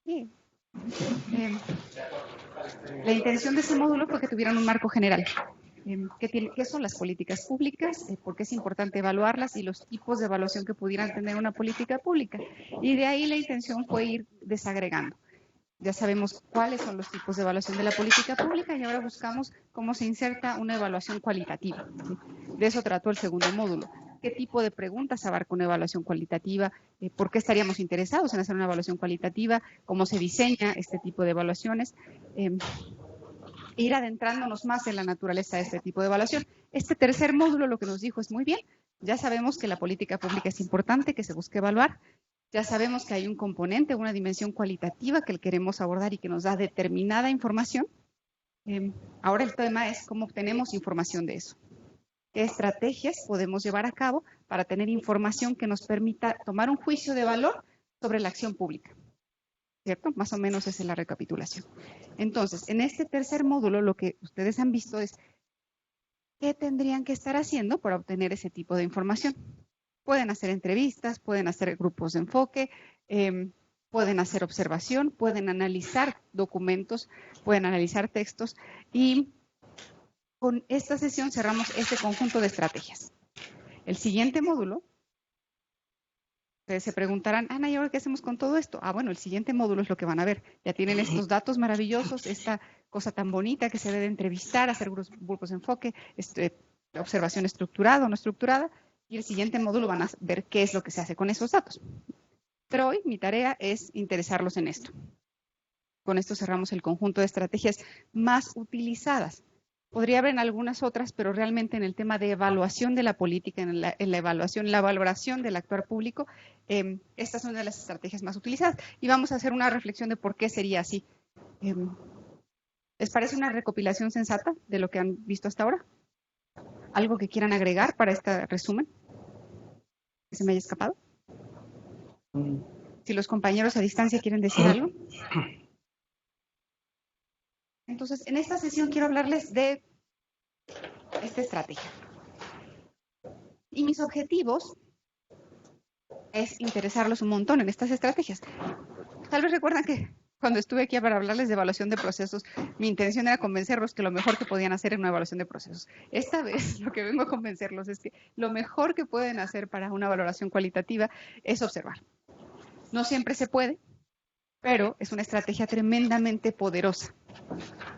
Sí. La intención de ese módulo fue que tuvieran un marco general. ¿Qué son las políticas públicas? ¿Por qué es importante evaluarlas? Y los tipos de evaluación que pudieran tener una política pública. Y de ahí la intención fue ir desagregando. Ya sabemos cuáles son los tipos de evaluación de la política pública y ahora buscamos cómo se inserta una evaluación cualitativa. ¿Sí? De eso trató el segundo módulo. ¿Qué tipo de preguntas abarca una evaluación cualitativa? ¿Por qué estaríamos interesados en hacer una evaluación cualitativa? ¿Cómo se diseña este tipo de evaluaciones? Ir adentrándonos más en la naturaleza de este tipo de evaluación. Este tercer módulo lo que nos dijo es muy bien, ya sabemos que la política pública es importante, que se busque evaluar, ya sabemos que hay un componente, una dimensión cualitativa que queremos abordar y que nos da determinada información. Ahora el tema es cómo obtenemos información de eso. ¿Qué estrategias podemos llevar a cabo para tener información que nos permita tomar un juicio de valor sobre la acción pública? ¿Cierto? Más o menos esa es la recapitulación. Entonces, en este tercer módulo, lo que ustedes han visto es qué tendrían que estar haciendo para obtener ese tipo de información. Pueden hacer entrevistas, pueden hacer grupos de enfoque, pueden hacer observación, pueden analizar documentos, pueden analizar textos y con esta sesión cerramos este conjunto de estrategias. El siguiente módulo, ustedes se preguntarán, Ana, ¿y ahora qué hacemos con todo esto? Bueno, el siguiente módulo es lo que van a ver. Ya tienen estos datos maravillosos, esta cosa tan bonita que se debe entrevistar, hacer grupos de enfoque, observación estructurada o no estructurada, y el siguiente módulo van a ver qué es lo que se hace con esos datos. Pero hoy mi tarea es interesarlos en esto. Con esto cerramos el conjunto de estrategias más utilizadas. Podría haber en algunas otras, pero realmente en el tema de evaluación de la política, en la valoración del actuar público, estas son de las estrategias más utilizadas. Y vamos a hacer una reflexión de por qué sería así. ¿Les parece una recopilación sensata de lo que han visto hasta ahora? ¿Algo que quieran agregar para este resumen? ¿Que se me haya escapado? Si los compañeros a distancia quieren decir algo. Entonces, en esta sesión quiero hablarles de esta estrategia. Y mis objetivos es interesarlos un montón en estas estrategias. Tal vez recuerdan que cuando estuve aquí para hablarles de evaluación de procesos, mi intención era convencerlos que lo mejor que podían hacer era una evaluación de procesos. Esta vez lo que vengo a convencerlos es que lo mejor que pueden hacer para una valoración cualitativa es observar. No siempre se puede, pero es una estrategia tremendamente poderosa.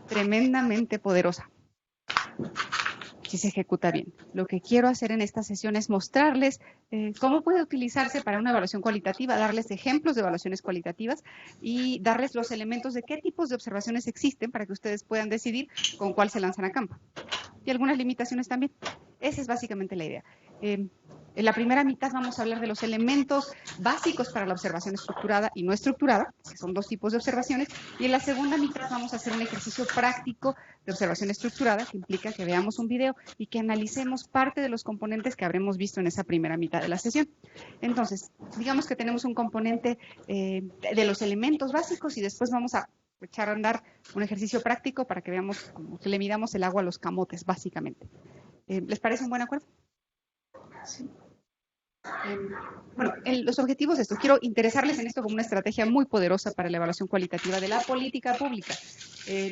Tremendamente poderosa. Si se ejecuta bien. Lo que quiero hacer en esta sesión es mostrarles cómo puede utilizarse para una evaluación cualitativa, darles ejemplos de evaluaciones cualitativas y darles los elementos de qué tipos de observaciones existen para que ustedes puedan decidir con cuál se lanzan a campo. Y algunas limitaciones también. Esa es básicamente la idea. En la primera mitad vamos a hablar de los elementos básicos para la observación estructurada y no estructurada, que son dos tipos de observaciones, y en la segunda mitad vamos a hacer un ejercicio práctico de observación estructurada, que implica que veamos un video y que analicemos parte de los componentes que habremos visto en esa primera mitad de la sesión. Entonces, digamos que tenemos un componente de los elementos básicos y después vamos a echar a andar un ejercicio práctico para que veamos cómo le midamos el agua a los camotes, básicamente. ¿Les parece un buen acuerdo? Sí. Bueno, los objetivos de esto, quiero interesarles en esto como una estrategia muy poderosa para la evaluación cualitativa de la política pública.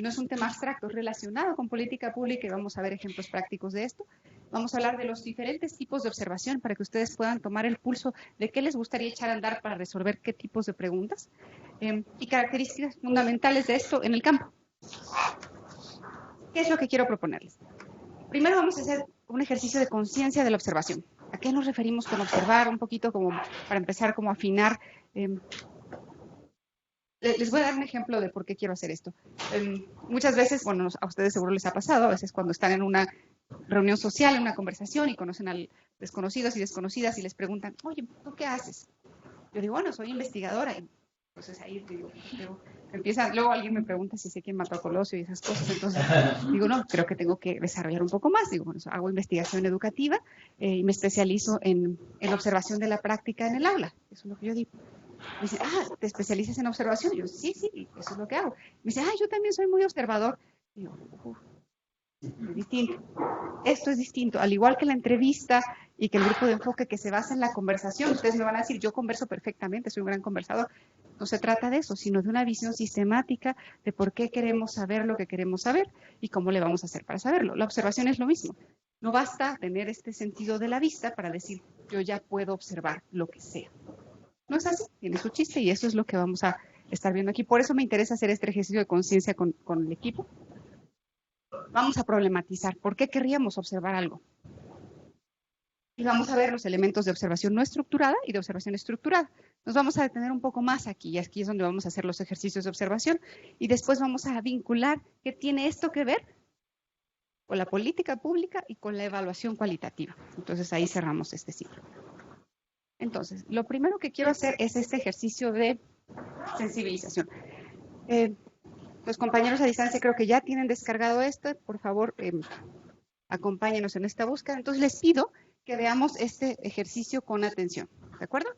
No es un tema abstracto, es relacionado con política pública y vamos a ver ejemplos prácticos de esto. Vamos a hablar de los diferentes tipos de observación para que ustedes puedan tomar el pulso de qué les gustaría echar a andar para resolver qué tipos de preguntas y características fundamentales de esto en el campo. ¿Qué es lo que quiero proponerles? Primero vamos a hacer un ejercicio de conciencia de la observación. ¿A qué nos referimos con observar? Un poquito como para empezar como a afinar. Les voy a dar un ejemplo de por qué quiero hacer esto. Muchas veces, bueno, a ustedes seguro les ha pasado, a veces cuando están en una reunión social, en una conversación y conocen a desconocidos y desconocidas y les preguntan, oye, ¿tú qué haces? Yo digo, bueno, soy investigadora. Y entonces ahí digo, luego alguien me pregunta si sé quién mató a Colosio y esas cosas. Entonces digo, no, creo que tengo que desarrollar un poco más. Digo, bueno, hago investigación educativa y me especializo en observación de la práctica en el aula. Eso es lo que yo digo. Me dice, ¿te especializas en observación? Y yo, sí, eso es lo que hago. Me dice, yo también soy muy observador. Y yo, Es distinto. Esto es distinto, al igual que la entrevista y que el grupo de enfoque que se basa en la conversación. Ustedes me van a decir, yo converso perfectamente, soy un gran conversador. No se trata de eso, sino de una visión sistemática de por qué queremos saber lo que queremos saber y cómo le vamos a hacer para saberlo. La observación es lo mismo. No basta tener este sentido de la vista para decir, yo ya puedo observar lo que sea. No es así, tiene su chiste y eso es lo que vamos a estar viendo aquí. Por eso me interesa hacer este ejercicio de conciencia con el equipo. Vamos a problematizar por qué querríamos observar algo. Y vamos a ver los elementos de observación no estructurada y de observación estructurada. Nos vamos a detener un poco más aquí, y aquí es donde vamos a hacer los ejercicios de observación, y después vamos a vincular qué tiene esto que ver con la política pública y con la evaluación cualitativa. Entonces ahí cerramos este ciclo. Entonces, lo primero que quiero hacer es este ejercicio de sensibilización. Los compañeros a distancia creo que ya tienen descargado esto. Por favor, acompáñenos en esta búsqueda. Entonces les pido que veamos este ejercicio con atención. ¿De acuerdo?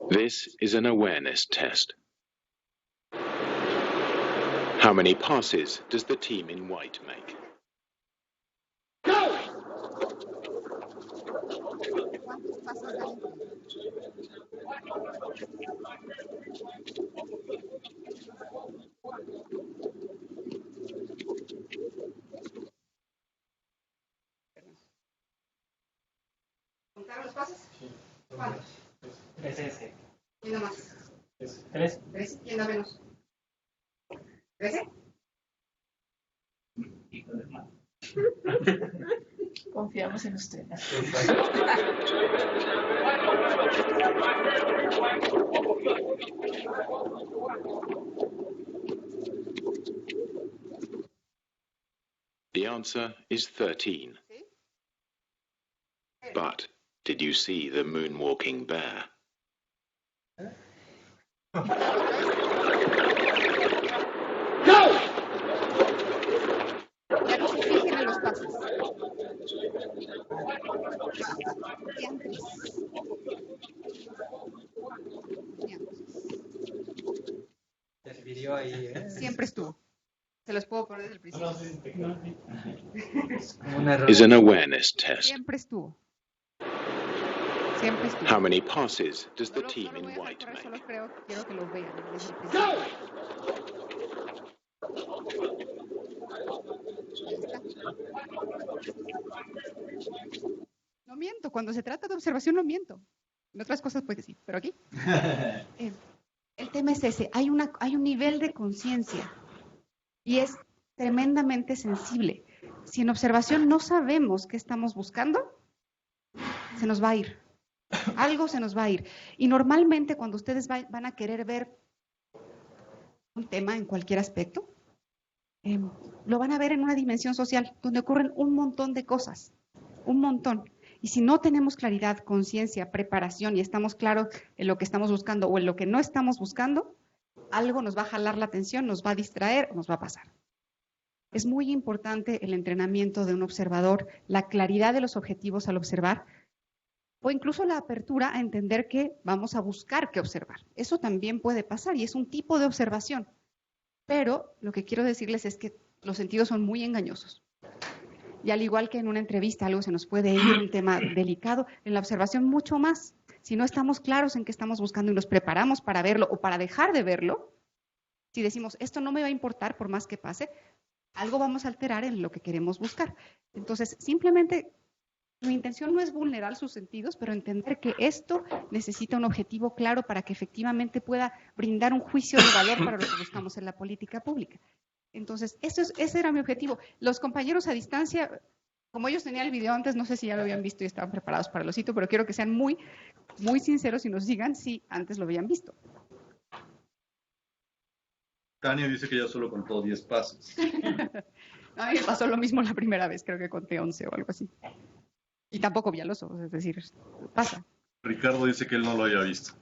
This is an awareness test. How many passes does the team in white make? ¿Contaron los pasos? ¿Cuántos? 13. ¿Quién da más? 3. ¿Quién da menos? ¿13? Confiamos en usted. The answer is 13. But did you see the moonwalking bear? Ya no se fijen en los pasos. Interfirió ahí, ¿eh? Siempre estuvo. Se los puedo poner desde el principio. Es como un error. Is an awareness test. Siempre estuvo. Siempre estuvo. How many passes does the No team lo in voy a white factorar, make? solo quiero que lo vean desde el principio. Ahí está. No miento, cuando se trata de observación no miento. En otras cosas puede sí, pero aquí. El tema es ese, hay un nivel de conciencia y es tremendamente sensible. Si en observación no sabemos qué estamos buscando, se nos va a ir. Algo se nos va a ir. Y normalmente cuando ustedes van a querer ver un tema en cualquier aspecto, lo van a ver en una dimensión social donde ocurren un montón de cosas, un montón. Y si no tenemos claridad, conciencia, preparación y estamos claros en lo que estamos buscando o en lo que no estamos buscando, algo nos va a jalar la atención, nos va a distraer, nos va a pasar. Es muy importante el entrenamiento de un observador, la claridad de los objetivos al observar, o incluso la apertura a entender que vamos a buscar qué observar. Eso también puede pasar y es un tipo de observación. Pero lo que quiero decirles es que los sentidos son muy engañosos. Y al igual que en una entrevista algo se nos puede ir, un tema delicado, en la observación mucho más. Si no estamos claros en qué estamos buscando y nos preparamos para verlo o para dejar de verlo, si decimos, esto no me va a importar por más que pase, algo vamos a alterar en lo que queremos buscar. Entonces, simplemente, mi intención no es vulnerar sus sentidos, pero entender que esto necesita un objetivo claro para que efectivamente pueda brindar un juicio de valor para lo que buscamos en la política pública. Entonces, ese era mi objetivo. Los compañeros a distancia, como ellos tenían el video antes, no sé si ya lo habían visto y estaban preparados para el sitio, pero quiero que sean muy, muy sinceros y nos digan si antes lo habían visto. Tania dice que ya solo contó 10 pasos. A mí me pasó lo mismo la primera vez, creo que conté 11 o algo así. Y tampoco vi a los ojos, es decir, pasa. Ricardo dice que él no lo había visto.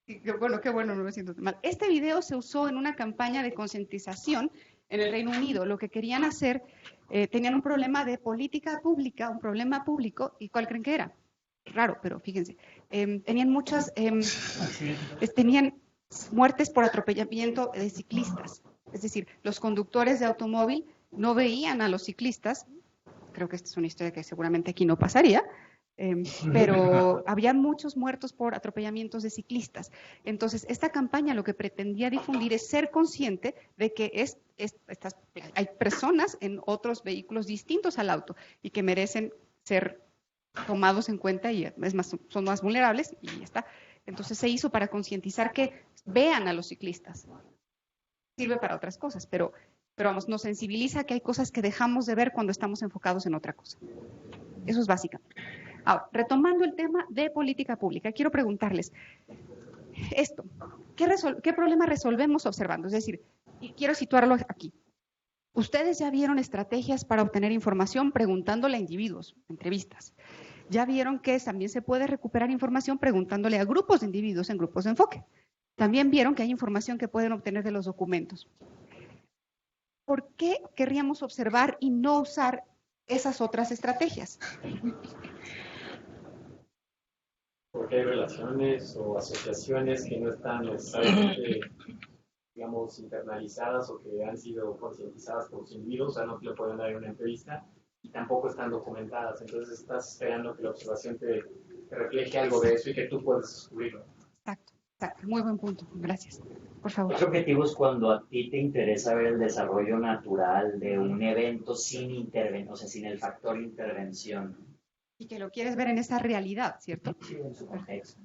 Qué bueno, no me siento tan mal. Este video se usó en una campaña de concientización en el Reino Unido. Lo que querían hacer, tenían un problema de política pública, un problema público, ¿y cuál creen que era? Raro, pero fíjense. tenían muchas, tenían muertes por atropellamiento de ciclistas. Es decir, los conductores de automóvil no veían a los ciclistas. Creo que esta es una historia que seguramente aquí no pasaría, pero había muchos muertos por atropellamientos de ciclistas. Entonces, esta campaña lo que pretendía difundir es ser consciente de que hay personas en otros vehículos distintos al auto y que merecen ser tomados en cuenta y es más, son más vulnerables y ya está. Entonces se hizo para concientizar que vean a los ciclistas. Sirve para otras cosas, pero vamos, nos sensibiliza que hay cosas que dejamos de ver cuando estamos enfocados en otra cosa. Eso es básico. Ahora, retomando el tema de política pública, quiero preguntarles esto, ¿qué problema resolvemos observando? Es decir, y quiero situarlo aquí. Ustedes ya vieron estrategias para obtener información preguntándole a individuos, entrevistas. Ya vieron que también se puede recuperar información preguntándole a grupos de individuos en grupos de enfoque. También vieron que hay información que pueden obtener de los documentos. ¿Por qué querríamos observar y no usar esas otras estrategias? Porque hay relaciones o asociaciones que no están necesariamente, digamos, internalizadas o que han sido concientizadas por los individuos, o sea, no te lo pueden dar en una entrevista y tampoco están documentadas. Entonces estás esperando que la observación te refleje algo de eso y que tú puedas descubrirlo. Exacto, muy buen punto. Gracias. Por favor. El objetivo es cuando a ti te interesa ver el desarrollo natural de un evento sin intervención, o sea, sin el factor intervención. Y que lo quieres ver en esa realidad, ¿cierto? Sí, en su contexto.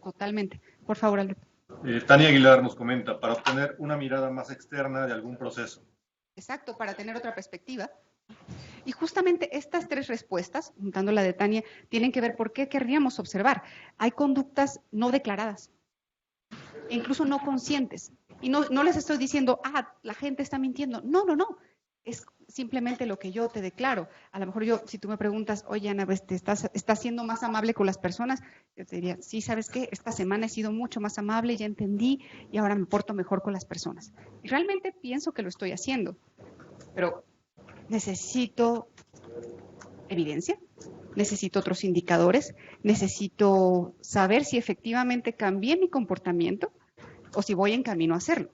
Totalmente. Por favor, Alberto. Tania Aguilar nos comenta, para obtener una mirada más externa de algún proceso. Exacto, para tener otra perspectiva. Y justamente estas tres respuestas, juntando la de Tania, tienen que ver por qué querríamos observar. Hay conductas no declaradas, e incluso no conscientes. Y no les estoy diciendo, la gente está mintiendo. No. Es simplemente lo que yo te declaro. A lo mejor si tú me preguntas, oye, Ana, ¿estás siendo más amable con las personas? Yo te diría, sí, ¿sabes qué? Esta semana he sido mucho más amable, ya entendí y ahora me porto mejor con las personas. Y realmente pienso que lo estoy haciendo, pero necesito evidencia, necesito otros indicadores, necesito saber si efectivamente cambié mi comportamiento o si voy en camino a hacerlo.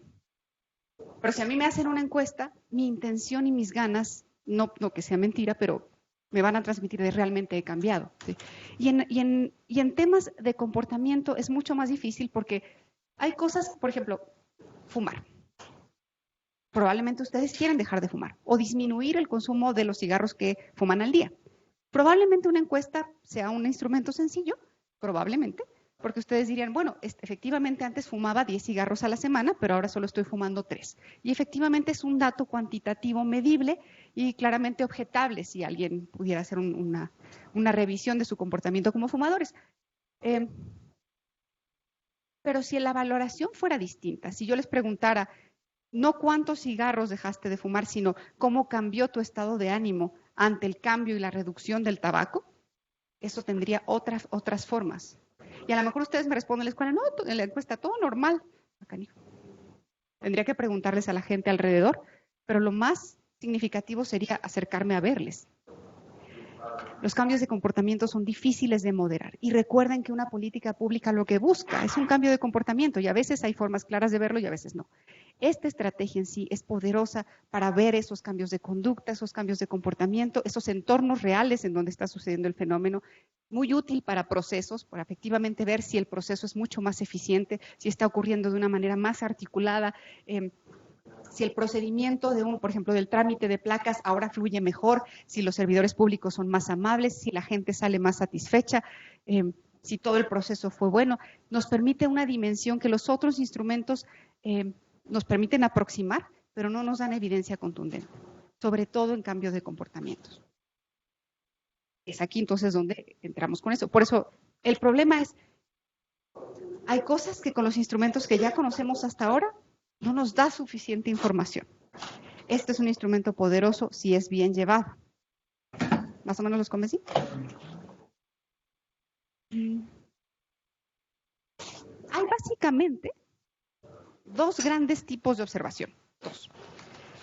Pero si a mí me hacen una encuesta, mi intención y mis ganas, no que sea mentira, pero me van a transmitir de realmente he cambiado. ¿Sí? Y en temas de comportamiento es mucho más difícil porque hay cosas, por ejemplo, fumar. Probablemente ustedes quieren dejar de fumar o disminuir el consumo de los cigarros que fuman al día. Probablemente una encuesta sea un instrumento sencillo, probablemente, porque ustedes dirían, bueno, efectivamente antes fumaba 10 cigarros a la semana, pero ahora solo estoy fumando 3. Y efectivamente es un dato cuantitativo medible y claramente objetable si alguien pudiera hacer una revisión de su comportamiento como fumadores. Pero si la valoración fuera distinta, si yo les preguntara, no cuántos cigarros dejaste de fumar, sino cómo cambió tu estado de ánimo ante el cambio y la reducción del tabaco, eso tendría otras formas. Y a lo mejor ustedes me responden en la escuela, no, en la encuesta todo normal. Tendría que preguntarles a la gente alrededor, pero lo más significativo sería acercarme a verles. Los cambios de comportamiento son difíciles de moderar y recuerden que una política pública lo que busca es un cambio de comportamiento y a veces hay formas claras de verlo y a veces no. Esta estrategia en sí es poderosa para ver esos cambios de conducta, esos cambios de comportamiento, esos entornos reales en donde está sucediendo el fenómeno, muy útil para procesos, para efectivamente ver si el proceso es mucho más eficiente, si está ocurriendo de una manera más articulada, si el procedimiento por ejemplo, del trámite de placas ahora fluye mejor, si los servidores públicos son más amables, si la gente sale más satisfecha, si todo el proceso fue bueno, nos permite una dimensión que los otros instrumentos nos permiten aproximar, pero no nos dan evidencia contundente, sobre todo en cambios de comportamientos. Es aquí entonces donde entramos con eso. Por eso, el problema es, hay cosas que con los instrumentos que ya conocemos hasta ahora, no nos da suficiente información. Este es un instrumento poderoso si es bien llevado. ¿Más o menos los convencí? Hay básicamente dos grandes tipos de observación. Dos.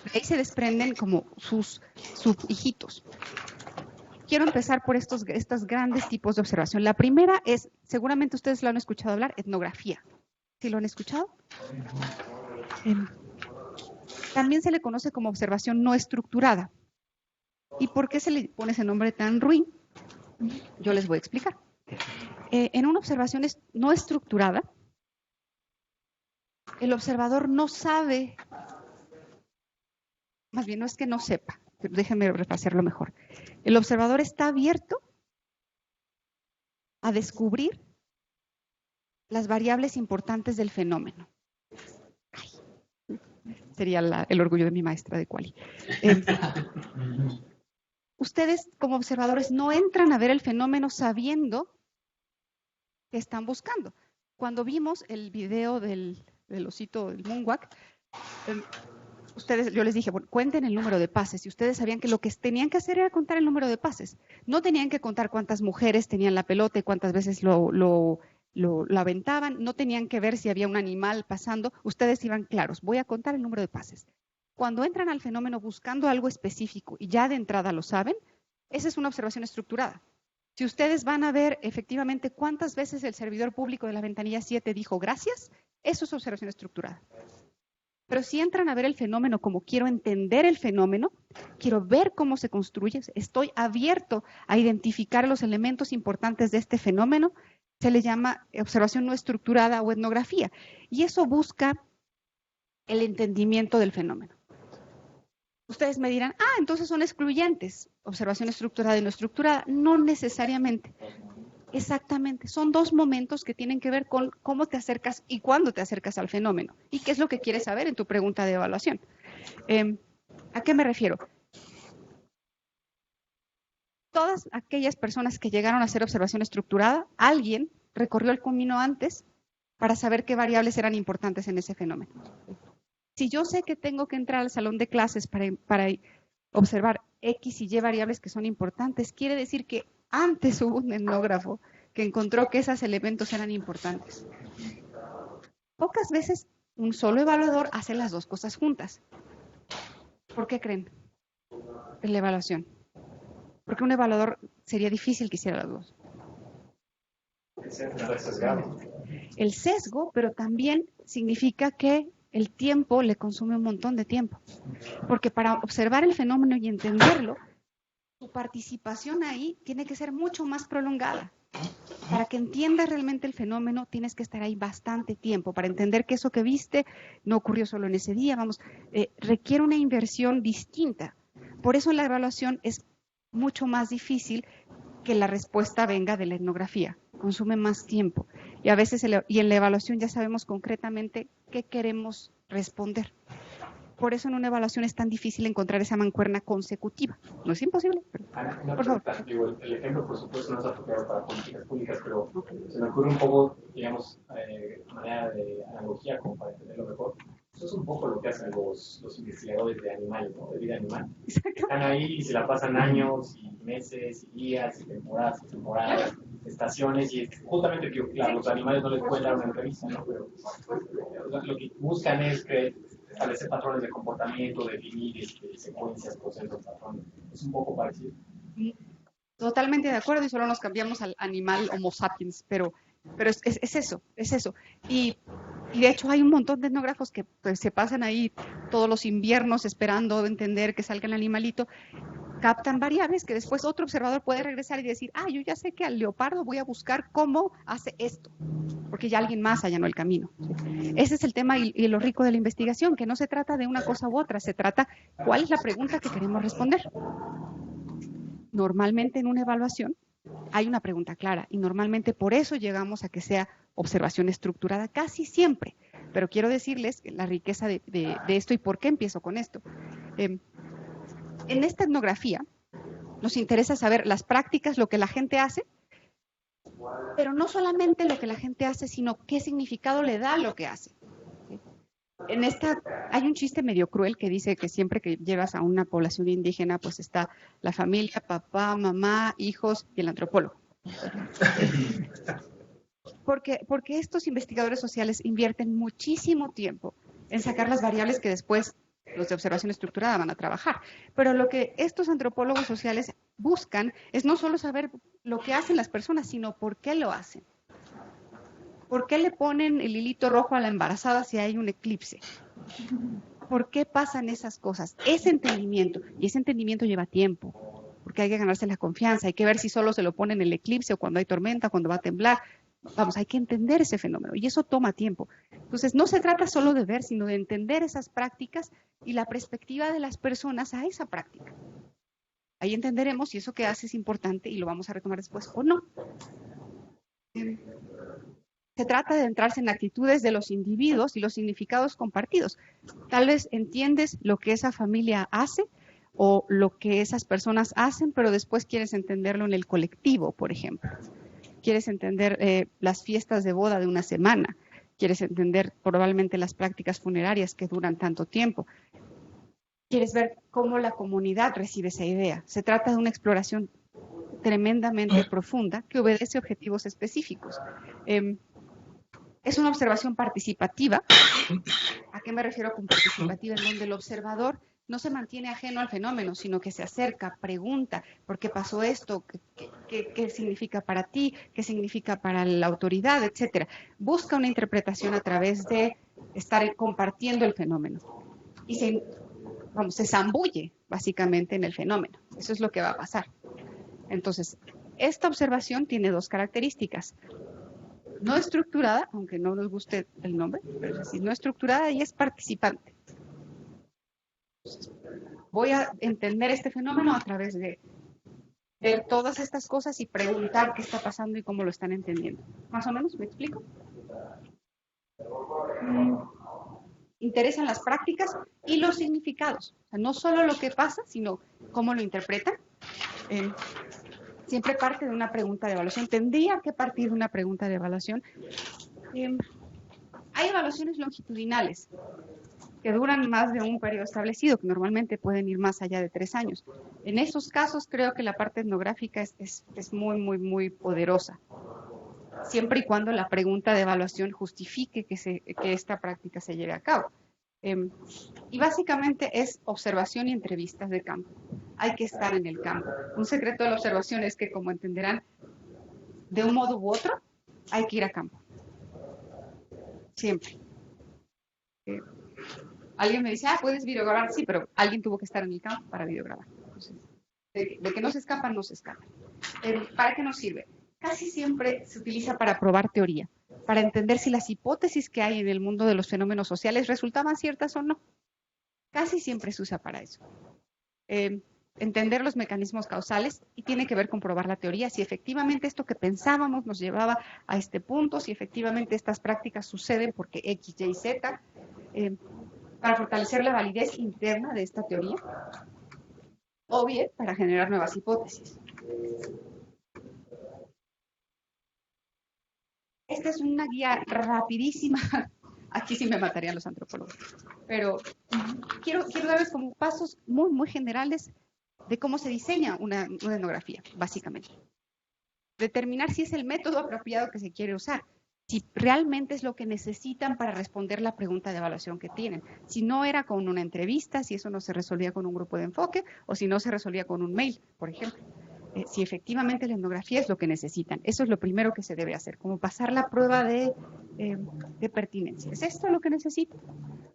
De ahí se desprenden como sus subhijitos. quiero empezar por estos grandes tipos de observación. La primera es, seguramente ustedes lo han escuchado hablar, etnografía. ¿Sí lo han escuchado? También se le conoce como observación no estructurada. ¿Y por qué se le pone ese nombre tan ruin? Yo les voy a explicar. En una observación no estructurada, el observador no sabe, más bien no es que no sepa, pero déjenme repasarlo mejor. El observador está abierto a descubrir las variables importantes del fenómeno. Ay, sería el orgullo de mi maestra de Quali. Ustedes como observadores no entran a ver el fenómeno sabiendo que están buscando. Cuando vimos el video del osito del Moonwalk, yo les dije, bueno, cuenten el número de pases, y ustedes sabían que lo que tenían que hacer era contar el número de pases. No tenían que contar cuántas mujeres tenían la pelota y cuántas veces lo aventaban, no tenían que ver si había un animal pasando, ustedes iban claros, voy a contar el número de pases. Cuando entran al fenómeno buscando algo específico y ya de entrada lo saben, esa es una observación estructurada. Si ustedes van a ver efectivamente cuántas veces el servidor público de la ventanilla 7 dijo gracias, eso es observación estructurada. Pero si entran a ver el fenómeno como quiero entender el fenómeno, quiero ver cómo se construye, estoy abierto a identificar los elementos importantes de este fenómeno, se le llama observación no estructurada o etnografía. Y eso busca el entendimiento del fenómeno. Ustedes me dirán, entonces son excluyentes, observación estructurada y no estructurada. No necesariamente. Exactamente. Son dos momentos que tienen que ver con cómo te acercas y cuándo te acercas al fenómeno. ¿Y qué es lo que quieres saber en tu pregunta de evaluación? ¿A qué me refiero? Todas aquellas personas que llegaron a hacer observación estructurada, alguien recorrió el camino antes para saber qué variables eran importantes en ese fenómeno. Si yo sé que tengo que entrar al salón de clases para observar X y Y variables que son importantes, quiere decir que antes hubo un etnógrafo que encontró que esos elementos eran importantes. Pocas veces un solo evaluador hace las dos cosas juntas. ¿Por qué creen? En la evaluación. Porque un evaluador sería difícil que hiciera las dos. El sesgo, pero también significa que el tiempo le consume un montón de tiempo. Porque para observar el fenómeno y entenderlo, tu participación ahí tiene que ser mucho más prolongada. Para que entiendas realmente el fenómeno, tienes que estar ahí bastante tiempo. Para entender que eso que viste no ocurrió solo en ese día, requiere una inversión distinta. Por eso la evaluación es mucho más difícil que la respuesta venga de la etnografía. Consume más tiempo. Y a veces, en la evaluación ya sabemos concretamente qué queremos responder. Por eso en una evaluación es tan difícil encontrar esa mancuerna consecutiva. No es imposible, pero por favor. Digo, el ejemplo, por supuesto, no es apropiado para políticas públicas, pero se me ocurre un poco, digamos, manera de analogía, como para entenderlo mejor. Eso es un poco lo que hacen los investigadores de animales, ¿no? De vida animal. Están ahí y se la pasan años y meses y días y temporadas, estaciones, y es justamente que, claro, los animales no les pueden dar una entrevista, ¿no? Pero lo que buscan es establecer patrones de comportamiento, definir secuencias, procesos, patrones. Es un poco parecido. Totalmente de acuerdo, y solo nos cambiamos al animal Homo sapiens, pero es eso. Y de hecho hay un montón de etnógrafos que pues, se pasan ahí todos los inviernos esperando entender que salga el animalito, captan variables que después otro observador puede regresar y decir, yo ya sé que al leopardo voy a buscar cómo hace esto, porque ya alguien más allanó el camino. Ese es el tema y lo rico de la investigación, que no se trata de una cosa u otra, se trata cuál es la pregunta que queremos responder. Normalmente en una evaluación hay una pregunta clara y normalmente por eso llegamos a que sea observación estructurada casi siempre. Pero quiero decirles la riqueza de esto y por qué empiezo con esto. En esta etnografía nos interesa saber las prácticas, lo que la gente hace, pero no solamente lo que la gente hace, sino qué significado le da a lo que hace. En esta hay un chiste medio cruel que dice que siempre que llevas a una población indígena, pues está la familia, papá, mamá, hijos y el antropólogo. Porque estos investigadores sociales invierten muchísimo tiempo en sacar las variables que después los de observación estructurada van a trabajar. Pero lo que estos antropólogos sociales buscan es no solo saber lo que hacen las personas, sino por qué lo hacen. ¿Por qué le ponen el hilito rojo a la embarazada si hay un eclipse? ¿Por qué pasan esas cosas? Ese entendimiento, y ese entendimiento lleva tiempo, porque hay que ganarse la confianza, hay que ver si solo se lo ponen en el eclipse o cuando hay tormenta, cuando va a temblar. Vamos, hay que entender ese fenómeno y eso toma tiempo. Entonces, no se trata solo de ver, sino de entender esas prácticas y la perspectiva de las personas a esa práctica. Ahí entenderemos si eso que hace es importante y lo vamos a retomar después o no. Se trata de entrarse en actitudes de los individuos y los significados compartidos. Tal vez entiendes lo que esa familia hace o lo que esas personas hacen, pero después quieres entenderlo en el colectivo, por ejemplo. Quieres entender las fiestas de boda de una semana. Quieres entender probablemente las prácticas funerarias que duran tanto tiempo. Quieres ver cómo la comunidad recibe esa idea. Se trata de una exploración tremendamente profunda que obedece objetivos específicos. Es una observación participativa. ¿A qué me refiero con participativa? En donde el observador no se mantiene ajeno al fenómeno, sino que se acerca, pregunta, ¿por qué pasó esto? ¿Qué significa para ti? ¿Qué significa para la autoridad? Etcétera. Busca una interpretación a través de estar compartiendo el fenómeno. Y se zambulle, básicamente, en el fenómeno. Eso es lo que va a pasar. Entonces, esta observación tiene dos características. No estructurada, aunque no nos guste el nombre, pero es decir, no estructurada y es participante. Voy a entender este fenómeno a través de ver todas estas cosas y preguntar qué está pasando y cómo lo están entendiendo. ¿Más o menos? ¿Me explico? Interesan las prácticas y los significados. O sea, no solo lo que pasa, sino cómo lo interpretan. Siempre parte de una pregunta de evaluación. Tendría que partir de una pregunta de evaluación. Hay evaluaciones longitudinales que duran más de un periodo establecido, que normalmente pueden ir más allá de 3 años. En esos casos creo que la parte etnográfica es muy, muy, muy poderosa, siempre y cuando la pregunta de evaluación justifique que esta práctica se lleve a cabo. Y básicamente es observación y entrevistas de campo. Hay que estar en el campo. Un secreto de la observación es que, como entenderán, de un modo u otro, hay que ir a campo. Siempre. Alguien me dice, puedes videograbar. Sí, pero alguien tuvo que estar en el campo para videograbar. Entonces, de que no se escapan, no se escapan. ¿Para qué nos sirve? Casi siempre se utiliza para probar teoría, para entender si las hipótesis que hay en el mundo de los fenómenos sociales resultaban ciertas o no. Casi siempre se usa para eso. Entender los mecanismos causales y tiene que ver con probar la teoría, si efectivamente esto que pensábamos nos llevaba a este punto, si efectivamente estas prácticas suceden porque X, Y, Z, para fortalecer la validez interna de esta teoría, o bien para generar nuevas hipótesis. Esta es una guía rapidísima. Aquí sí me matarían los antropólogos. Pero quiero darles como pasos muy, muy generales de cómo se diseña una etnografía, básicamente. Determinar si es el método apropiado que se quiere usar, si realmente es lo que necesitan para responder la pregunta de evaluación que tienen. Si no era con una entrevista, si eso no se resolvía con un grupo de enfoque, o si no se resolvía con un mail, por ejemplo. Si efectivamente la etnografía es lo que necesitan. Eso es lo primero que se debe hacer, como pasar la prueba de pertinencia. ¿Es esto lo que necesitan?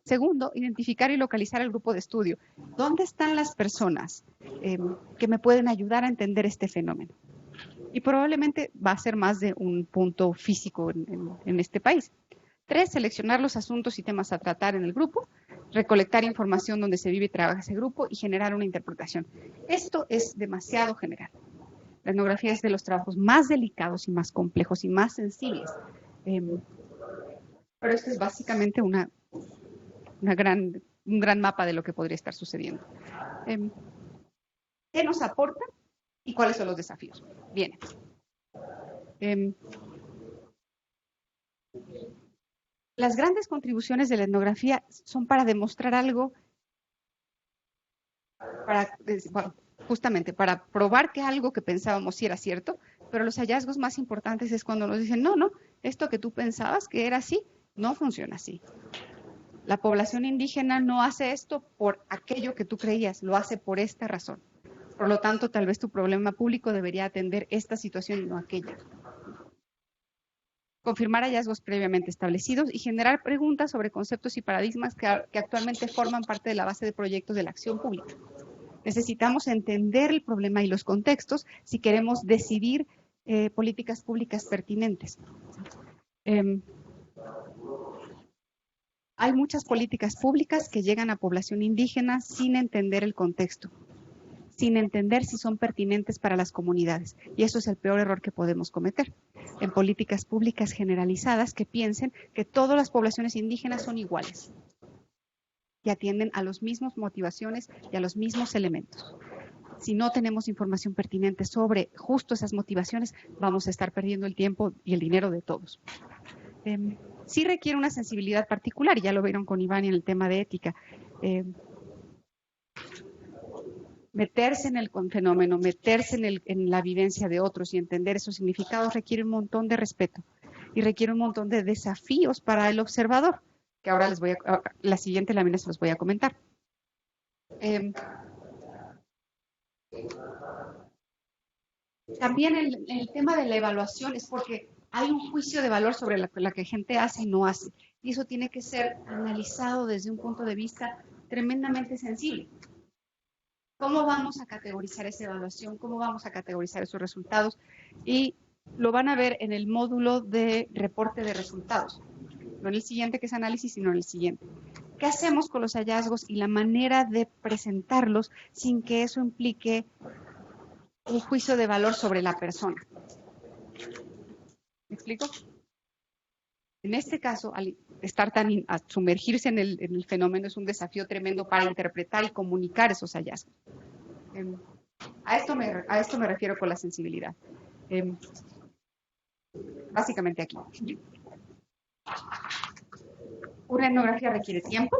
Segundo, identificar y localizar el grupo de estudio. ¿Dónde están las personas que me pueden ayudar a entender este fenómeno? Y probablemente va a ser más de un punto físico en este país. 3, seleccionar los asuntos y temas a tratar en el grupo, recolectar información donde se vive y trabaja ese grupo y generar una interpretación. Esto es demasiado general. La etnografía es de los trabajos más delicados y más complejos y más sensibles. Pero esto es básicamente un gran mapa de lo que podría estar sucediendo. ¿Qué nos aporta y cuáles son los desafíos? Bien. Las grandes contribuciones de la etnografía son para demostrar algo, justamente para probar que algo que pensábamos sí era cierto, pero los hallazgos más importantes es cuando nos dicen, no, esto que tú pensabas que era así, no funciona así. La población indígena no hace esto por aquello que tú creías, lo hace por esta razón. Por lo tanto, tal vez tu problema público debería atender esta situación y no aquella. Confirmar hallazgos previamente establecidos y generar preguntas sobre conceptos y paradigmas que actualmente forman parte de la base de proyectos de la acción pública. Necesitamos entender el problema y los contextos si queremos decidir políticas públicas pertinentes. Hay muchas políticas públicas que llegan a población indígena sin entender el contexto, sin entender si son pertinentes para las comunidades. Y eso es el peor error que podemos cometer. En políticas públicas generalizadas que piensen que todas las poblaciones indígenas son iguales y atienden a las mismas motivaciones y a los mismos elementos. Si no tenemos información pertinente sobre justo esas motivaciones, vamos a estar perdiendo el tiempo y el dinero de todos. Sí requiere una sensibilidad particular, y ya lo vieron con Iván en el tema de ética. Meterse en el fenómeno, meterse en la vivencia de otros y entender esos significados requiere un montón de respeto y requiere un montón de desafíos para el observador, que ahora la siguiente lámina se los voy a comentar. También el tema de la evaluación es porque hay un juicio de valor sobre la que gente hace y no hace, y eso tiene que ser analizado desde un punto de vista tremendamente sensible. ¿Cómo vamos a categorizar esa evaluación? ¿Cómo vamos a categorizar esos resultados? Y lo van a ver en el módulo de reporte de resultados. No en el siguiente, que es análisis, sino en el siguiente. ¿Qué hacemos con los hallazgos y la manera de presentarlos sin que eso implique un juicio de valor sobre la persona? ¿Me explico? En este caso, al estar a sumergirse en el fenómeno es un desafío tremendo para interpretar y comunicar esos hallazgos. A esto me refiero con la sensibilidad. Básicamente aquí. Una etnografía requiere tiempo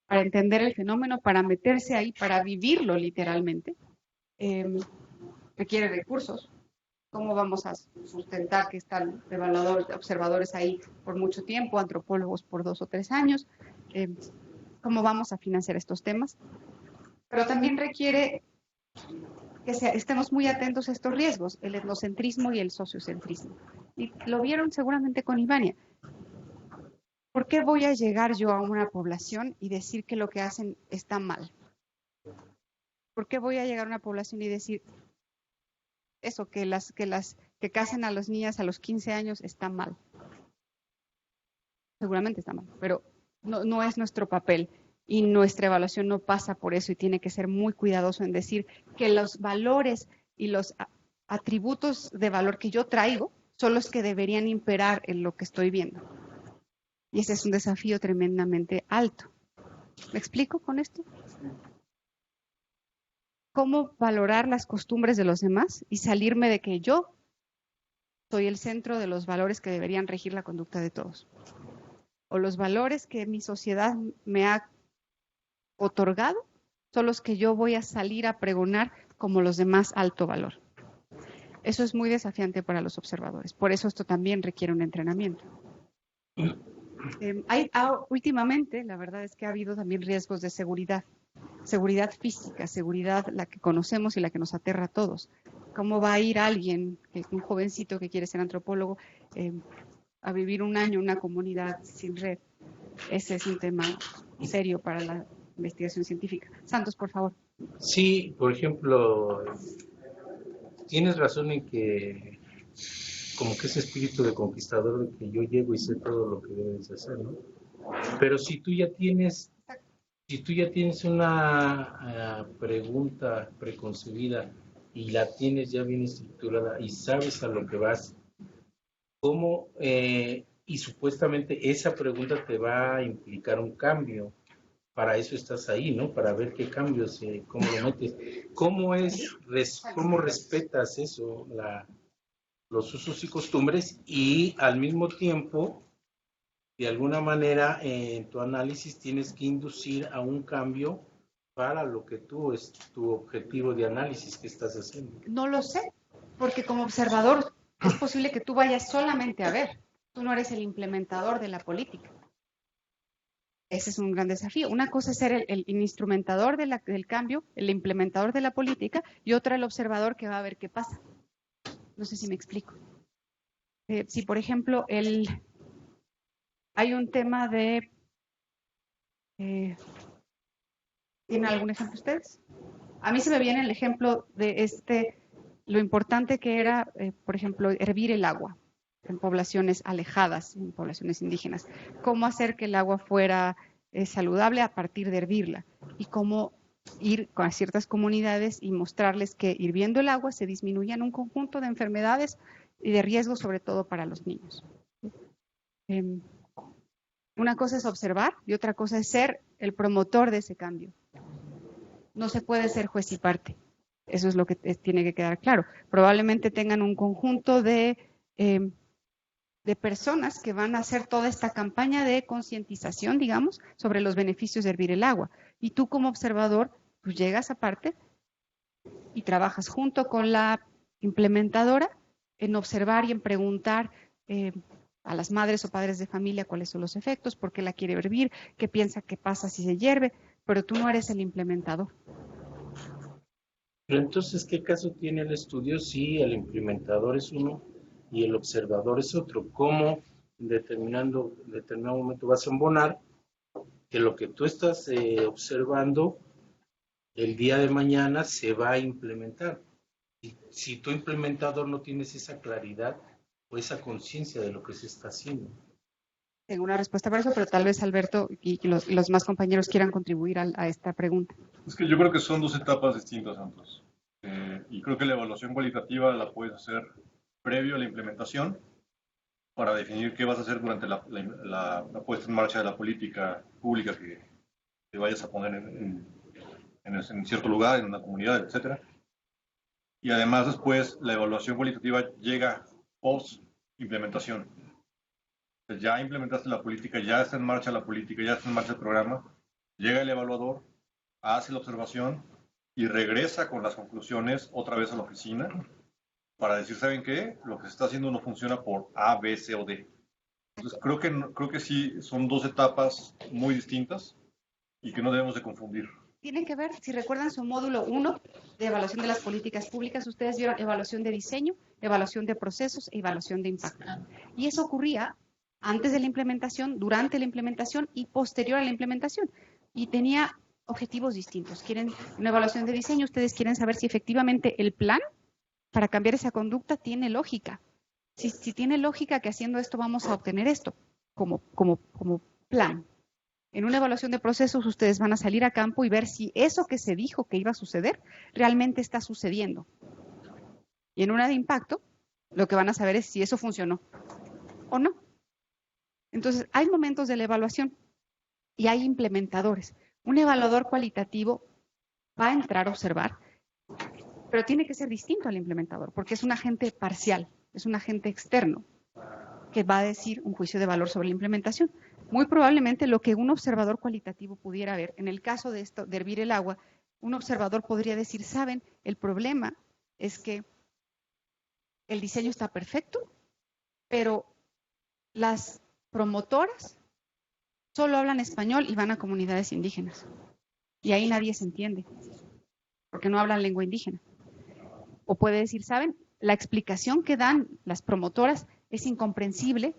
para entender el fenómeno, para meterse ahí, para vivirlo literalmente. Requiere recursos. ¿Cómo vamos a sustentar que están observadores ahí por mucho tiempo, antropólogos por 2 o 3 años? ¿Cómo vamos a financiar estos temas? Pero también requiere que estemos muy atentos a estos riesgos, el etnocentrismo y el sociocentrismo. Y lo vieron seguramente con Ivania. ¿Por qué voy a llegar yo a una población y decir que lo que hacen está mal? ¿Por qué voy a llegar a una población y decir eso, que casen a las niñas a los 15 años está mal? Seguramente está mal, pero no es nuestro papel y nuestra evaluación no pasa por eso y tiene que ser muy cuidadoso en decir que los valores y los atributos de valor que yo traigo son los que deberían imperar en lo que estoy viendo. Y ese es un desafío tremendamente alto. ¿Me explico con esto? ¿Cómo valorar las costumbres de los demás y salirme de que yo soy el centro de los valores que deberían regir la conducta de todos? O los valores que mi sociedad me ha otorgado son los que yo voy a salir a pregonar como los de más alto valor. Eso es muy desafiante para los observadores. Por eso esto también requiere un entrenamiento. Últimamente, la verdad es que ha habido también riesgos de seguridad física, seguridad la que conocemos y la que nos aterra a todos. ¿Cómo va a ir alguien, un jovencito que quiere ser antropólogo, a vivir un año en una comunidad sin red? Ese es un tema serio para la investigación científica. Santos, por favor. Sí, por ejemplo, tienes razón en que como que ese espíritu de conquistador de que yo llego y sé todo lo que debes hacer, ¿no? Pero si tú ya tienes una pregunta preconcebida y la tienes ya bien estructurada y sabes a lo que vas, ¿cómo? Y supuestamente esa pregunta te va a implicar un cambio. Para eso estás ahí, ¿no? Para ver qué cambios, cómo lo metes. ¿Cómo respetas eso, los usos y costumbres, y al mismo tiempo, de alguna manera, en tu análisis tienes que inducir a un cambio para lo que es tu objetivo de análisis que estás haciendo? No lo sé, porque como observador es posible que tú vayas solamente a ver. Tú no eres el implementador de la política. Ese es un gran desafío. Una cosa es ser el instrumentador del cambio, el implementador de la política, y otra el observador que va a ver qué pasa. No sé si me explico. Si, por ejemplo, hay un tema de... ¿tienen algún ejemplo ustedes? A mí se me viene el ejemplo de lo importante que era, por ejemplo, hervir el agua en poblaciones alejadas, en poblaciones indígenas. Cómo hacer que el agua fuera saludable a partir de hervirla y cómo ir con ciertas comunidades y mostrarles que hirviendo el agua se disminuían un conjunto de enfermedades y de riesgo, sobre todo para los niños. Una cosa es observar y otra cosa es ser el promotor de ese cambio. No se puede ser juez y parte. Eso es lo que tiene que quedar claro. Probablemente tengan un conjunto de personas que van a hacer toda esta campaña de concientización, digamos, sobre los beneficios de hervir el agua. Y tú como observador, pues llegas aparte y trabajas junto con la implementadora en observar y en preguntar a las madres o padres de familia cuáles son los efectos, por qué la quiere hervir, qué piensa que pasa si se hierve, pero tú no eres el implementador. Pero entonces, ¿qué caso tiene el estudio si el implementador es uno y el observador es otro? ¿Cómo en determinado momento vas a embonar que lo que tú estás observando el día de mañana se va a implementar? Si tu implementador no tienes esa claridad o esa conciencia de lo que se está haciendo. Tengo una respuesta para eso, pero tal vez Alberto y los más compañeros quieran contribuir a esta pregunta. Es que yo creo que son dos etapas distintas, Santos. Y creo que la evaluación cualitativa la puedes hacer previo a la implementación para definir qué vas a hacer durante la puesta en marcha de la política pública que te vayas a poner en cierto lugar, en una comunidad, etc. Y además después la evaluación cualitativa llega post implementación. Ya implementaste la política, ya está en marcha la política, ya está en marcha el programa, llega el evaluador, hace la observación y regresa con las conclusiones otra vez a la oficina para decir, ¿saben qué? Lo que se está haciendo no funciona por A, B, C o D. Entonces creo que sí son dos etapas muy distintas y que no debemos de confundir. Tienen que ver, si recuerdan su módulo 1 de evaluación de las políticas públicas, ustedes vieron evaluación de diseño, evaluación de procesos e evaluación de impacto. Y eso ocurría antes de la implementación, durante la implementación y posterior a la implementación. Y tenía objetivos distintos. Quieren una evaluación de diseño, ustedes quieren saber si efectivamente el plan para cambiar esa conducta tiene lógica. Si tiene lógica que haciendo esto vamos a obtener esto como plan. En una evaluación de procesos ustedes van a salir a campo y ver si eso que se dijo que iba a suceder realmente está sucediendo. Y en una de impacto, lo que van a saber es si eso funcionó o no. Entonces, hay momentos de la evaluación y hay implementadores. Un evaluador cualitativo va a entrar a observar, pero tiene que ser distinto al implementador, porque es un agente parcial, es un agente externo que va a decir un juicio de valor sobre la implementación. Muy probablemente lo que un observador cualitativo pudiera ver, en el caso de esto, de hervir el agua, un observador podría decir, ¿saben? El problema es que el diseño está perfecto, pero las promotoras solo hablan español y van a comunidades indígenas. Y ahí nadie se entiende, porque no hablan lengua indígena. O puede decir, ¿saben? La explicación que dan las promotoras es incomprensible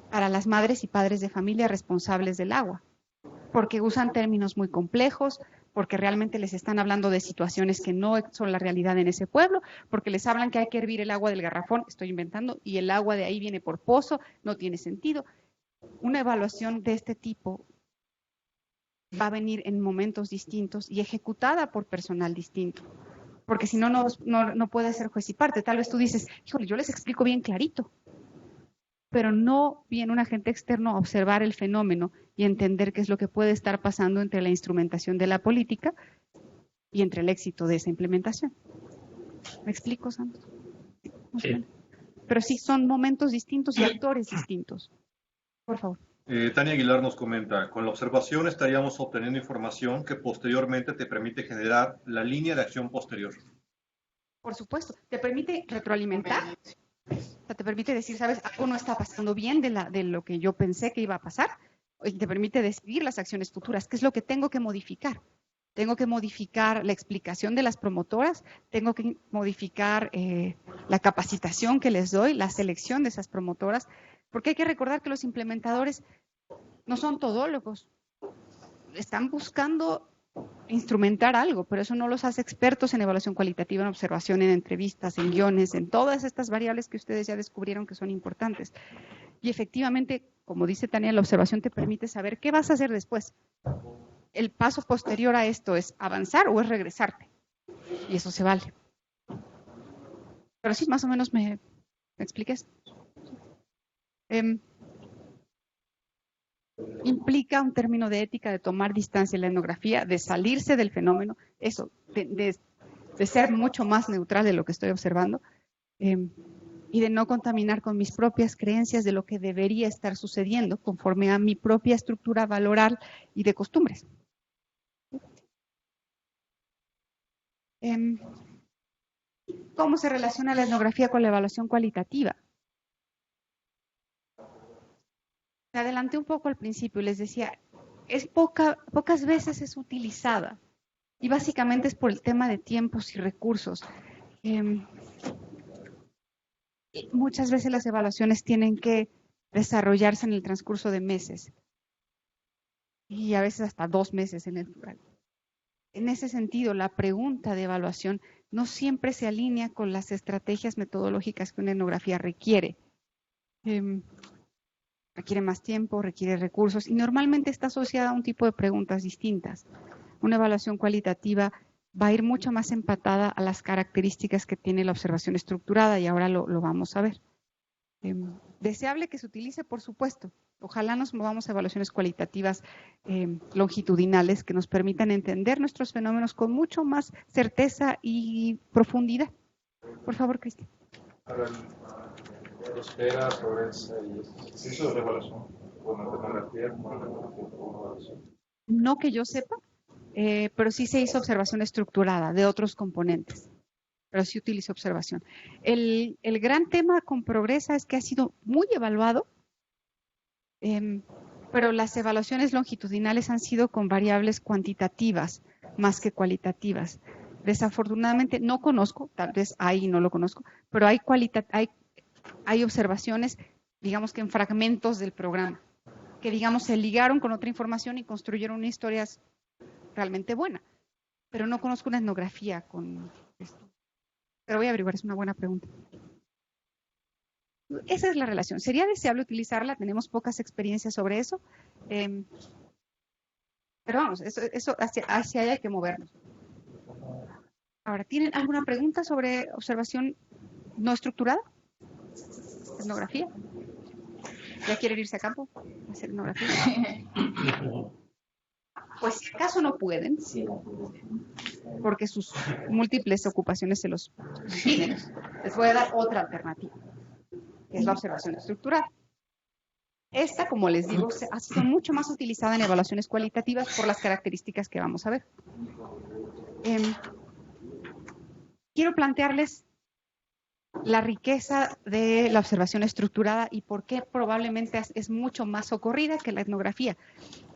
para las madres y padres de familia responsables del agua, porque usan términos muy complejos, porque realmente les están hablando de situaciones que no son la realidad en ese pueblo, porque les hablan que hay que hervir el agua del garrafón, estoy inventando, y el agua de ahí viene por pozo, no tiene sentido. Una evaluación de este tipo va a venir en momentos distintos y ejecutada por personal distinto, porque si no, no puede ser juez y parte. Tal vez tú dices, híjole, yo les explico bien clarito, pero no viene un agente externo a observar el fenómeno y entender qué es lo que puede estar pasando entre la instrumentación de la política y entre el éxito de esa implementación. ¿Me explico, Santos? Sí. Pero sí, son momentos distintos y actores distintos. Por favor. Tania Aguilar nos comenta, con la observación estaríamos obteniendo información que posteriormente te permite generar la línea de acción posterior. Por supuesto, te permite retroalimentar, o sea, te permite decir, ¿sabes? Algo no está pasando bien de lo que yo pensé que iba a pasar, te permite decidir las acciones futuras. ¿Qué es lo que tengo que modificar? Tengo que modificar la explicación de las promotoras, tengo que modificar la capacitación que les doy, la selección de esas promotoras, porque hay que recordar que los implementadores no son todólogos, están buscando instrumentar algo, pero eso no los hace expertos en evaluación cualitativa, en observación, en entrevistas, en guiones, en todas estas variables que ustedes ya descubrieron que son importantes. Y efectivamente, como dice Tania, la observación te permite saber qué vas a hacer después. El paso posterior a esto es avanzar o es regresarte. Y eso se vale. Pero sí, más o menos me expliques. Implica un término de ética de tomar distancia en la etnografía, de salirse del fenómeno, eso, de ser mucho más neutral de lo que estoy observando, y de no contaminar con mis propias creencias de lo que debería estar sucediendo conforme a mi propia estructura valoral y de costumbres. ¿Cómo se relaciona la etnografía con la evaluación cualitativa? Me adelanté un poco al principio y les decía, pocas veces es utilizada y básicamente es por el tema de tiempos y recursos. Muchas veces las evaluaciones tienen que desarrollarse en el transcurso de meses y a veces hasta 2 meses en el plural. En ese sentido, la pregunta de evaluación no siempre se alinea con las estrategias metodológicas que una etnografía requiere. Requiere más tiempo, requiere recursos y normalmente está asociada a un tipo de preguntas distintas. Una evaluación cualitativa va a ir mucho más empatada a las características que tiene la observación estructurada y ahora lo vamos a ver. Deseable que se utilice, por supuesto. Ojalá nos movamos a evaluaciones cualitativas longitudinales que nos permitan entender nuestros fenómenos con mucho más certeza y profundidad. Por favor, Cristian. Espera sobre ejercicio de evaluación. No que yo sepa, pero sí se hizo observación estructurada de otros componentes. Pero sí utilizo observación. El gran tema con Progresa es que ha sido muy evaluado, pero las evaluaciones longitudinales han sido con variables cuantitativas más que cualitativas. Desafortunadamente no conozco, tal vez ahí no lo conozco, pero hay observaciones, digamos que en fragmentos del programa, que digamos se ligaron con otra información y construyeron una historia realmente buena. Pero no conozco una etnografía con esto. Pero voy a averiguar, es una buena pregunta. Esa es la relación. ¿Sería deseable utilizarla? Tenemos pocas experiencias sobre eso. Pero vamos, eso hacia allá hay que movernos. Ahora, ¿tienen alguna pregunta sobre observación no estructurada? ¿Etnografía? ¿Ya quieren irse a campo a hacer etnografía? Pues si acaso no pueden, porque sus múltiples ocupaciones se los impiden, les voy a dar otra alternativa, que es la observación estructurada. Esta, como les digo, ha sido mucho más utilizada en evaluaciones cualitativas por las características que vamos a ver. Quiero plantearles la riqueza de la observación estructurada y por qué probablemente es mucho más socorrida que la etnografía.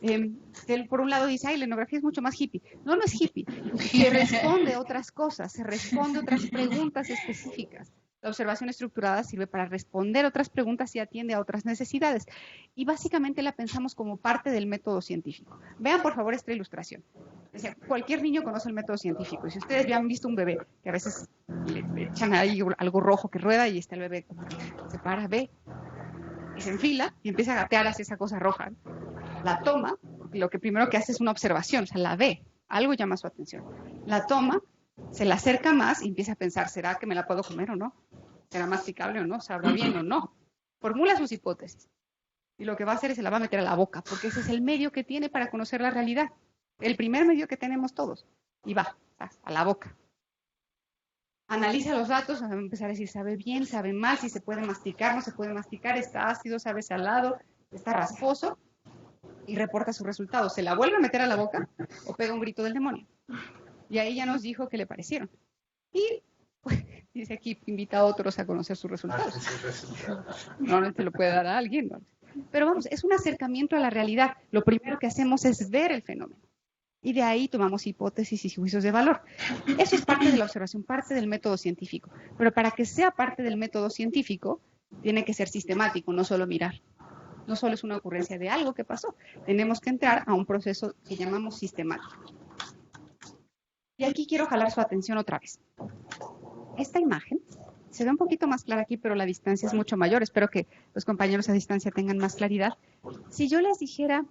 Él por un lado dice, la etnografía es mucho más hippie. No, no es hippie. Se responde a otras cosas, se responde a otras preguntas específicas. La observación estructurada sirve para responder otras preguntas y atiende a otras necesidades. Y básicamente la pensamos como parte del método científico. Vean, por favor, esta ilustración. O sea, cualquier niño conoce el método científico. Y si ustedes ya han visto un bebé, que a veces le echan ahí algo rojo que rueda y está el bebé se para, ve, y se enfila y empieza a gatear hacia esa cosa roja. La toma, y lo que primero que hace es una observación, o sea, la ve, algo llama su atención. La toma, se la acerca más y empieza a pensar, ¿será que me la puedo comer o no? ¿Será masticable o no? ¿Sabrá bien o no? Formula sus hipótesis. Y lo que va a hacer es se la va a meter a la boca, porque ese es el medio que tiene para conocer la realidad. El primer medio que tenemos todos. Y va a la boca. Analiza los datos, va a empezar a decir, sabe bien, sabe mal, si se puede masticar, no se puede masticar, está ácido, sabe salado, está rasposo, y reporta sus resultados. ¿Se la vuelve a meter a la boca o pega un grito del demonio? Y ahí ya nos dijo qué le parecieron. Y pues, dice aquí, invita a otros a conocer sus resultados. No se lo puede dar a alguien, ¿no? Pero vamos, es un acercamiento a la realidad. Lo primero que hacemos es ver el fenómeno. Y de ahí tomamos hipótesis y juicios de valor. Eso es parte de la observación, parte del método científico. Pero para que sea parte del método científico, tiene que ser sistemático, no solo mirar. No solo es una ocurrencia de algo que pasó. Tenemos que entrar a un proceso que llamamos sistemático. Y aquí quiero jalar su atención otra vez. Esta imagen se ve un poquito más clara aquí, pero la distancia es mucho mayor. Espero que los compañeros a distancia tengan más claridad. Si yo les dijera,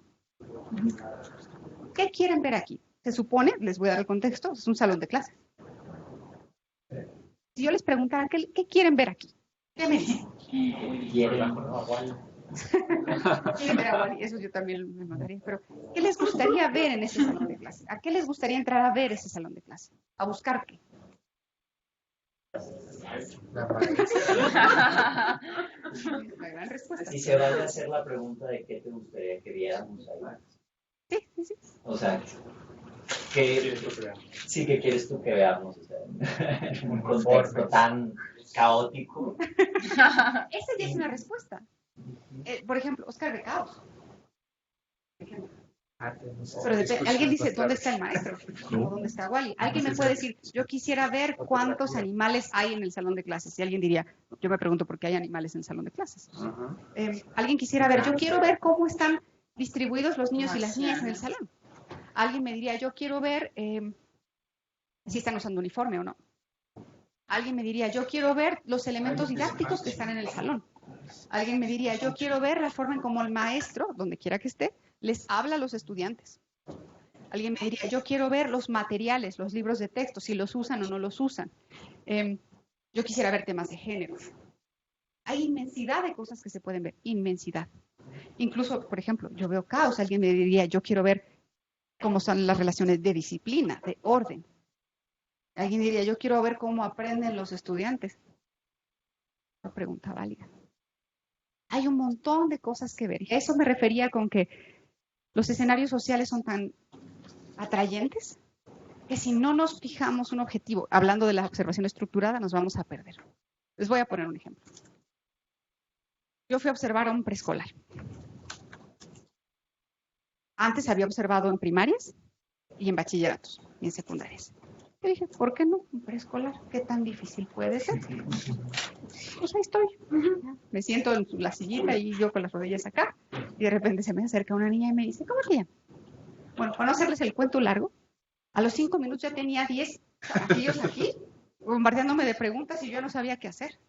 ¿qué quieren ver aquí? Se supone, les voy a dar el contexto, es un salón de clases. Si yo les preguntara, ¿qué quieren ver aquí? ¿Qué me dicen? Quieren Quieren ver a Wally, eso yo también me mandaría, pero ¿qué les gustaría ver en ese salón de clases? ¿A qué les gustaría entrar a ver ese salón de clases? ¿A buscar qué? La maestra. La gran respuesta. Y se vale hacer la pregunta de qué te gustaría que viéramos ahí. Sí. O sea, ¿qué quieres tú que veamos? O sea, en un contexto tan caótico. Esa ya es una respuesta. Por ejemplo, Oscar de Caos. Pero alguien dice, ¿dónde está el maestro? ¿O dónde está Wally? Alguien me puede decir, yo quisiera ver cuántos animales hay en el salón de clases. Y alguien diría, yo me pregunto por qué hay animales en el salón de clases. Alguien quisiera ver, yo quiero ver cómo están distribuidos los niños y las niñas en el salón. Alguien me diría, yo quiero ver si están usando uniforme o no. Alguien me diría, yo quiero ver los elementos didácticos que están en el salón. Alguien me diría, yo quiero ver la forma en cómo el maestro, donde quiera que esté, les habla a los estudiantes. Alguien me diría, yo quiero ver los materiales, los libros de texto, si los usan o no los usan. Yo quisiera ver temas de género. Hay inmensidad de cosas que se pueden ver, inmensidad. Incluso, por ejemplo, yo veo caos. Alguien me diría, yo quiero ver cómo son las relaciones de disciplina, de orden. Alguien diría, yo quiero ver cómo aprenden los estudiantes. Una pregunta válida. Hay un montón de cosas que ver. Y a eso me refería con que los escenarios sociales son tan atrayentes que si no nos fijamos un objetivo, hablando de la observación estructurada, nos vamos a perder. Les voy a poner un ejemplo. Yo fui a observar a un preescolar. Antes había observado en primarias y en bachilleratos y en secundarias. Yo dije, ¿por qué no? Un preescolar, ¿qué tan difícil puede ser? Pues ahí estoy. Me siento en la sillita y yo con las rodillas acá. Y de repente se me acerca una niña y me dice, ¿cómo te llamas? Bueno, para no hacerles el cuento largo, a los 5 minutos ya tenía 10 carajillos aquí, bombardeándome de preguntas y yo no sabía qué hacer.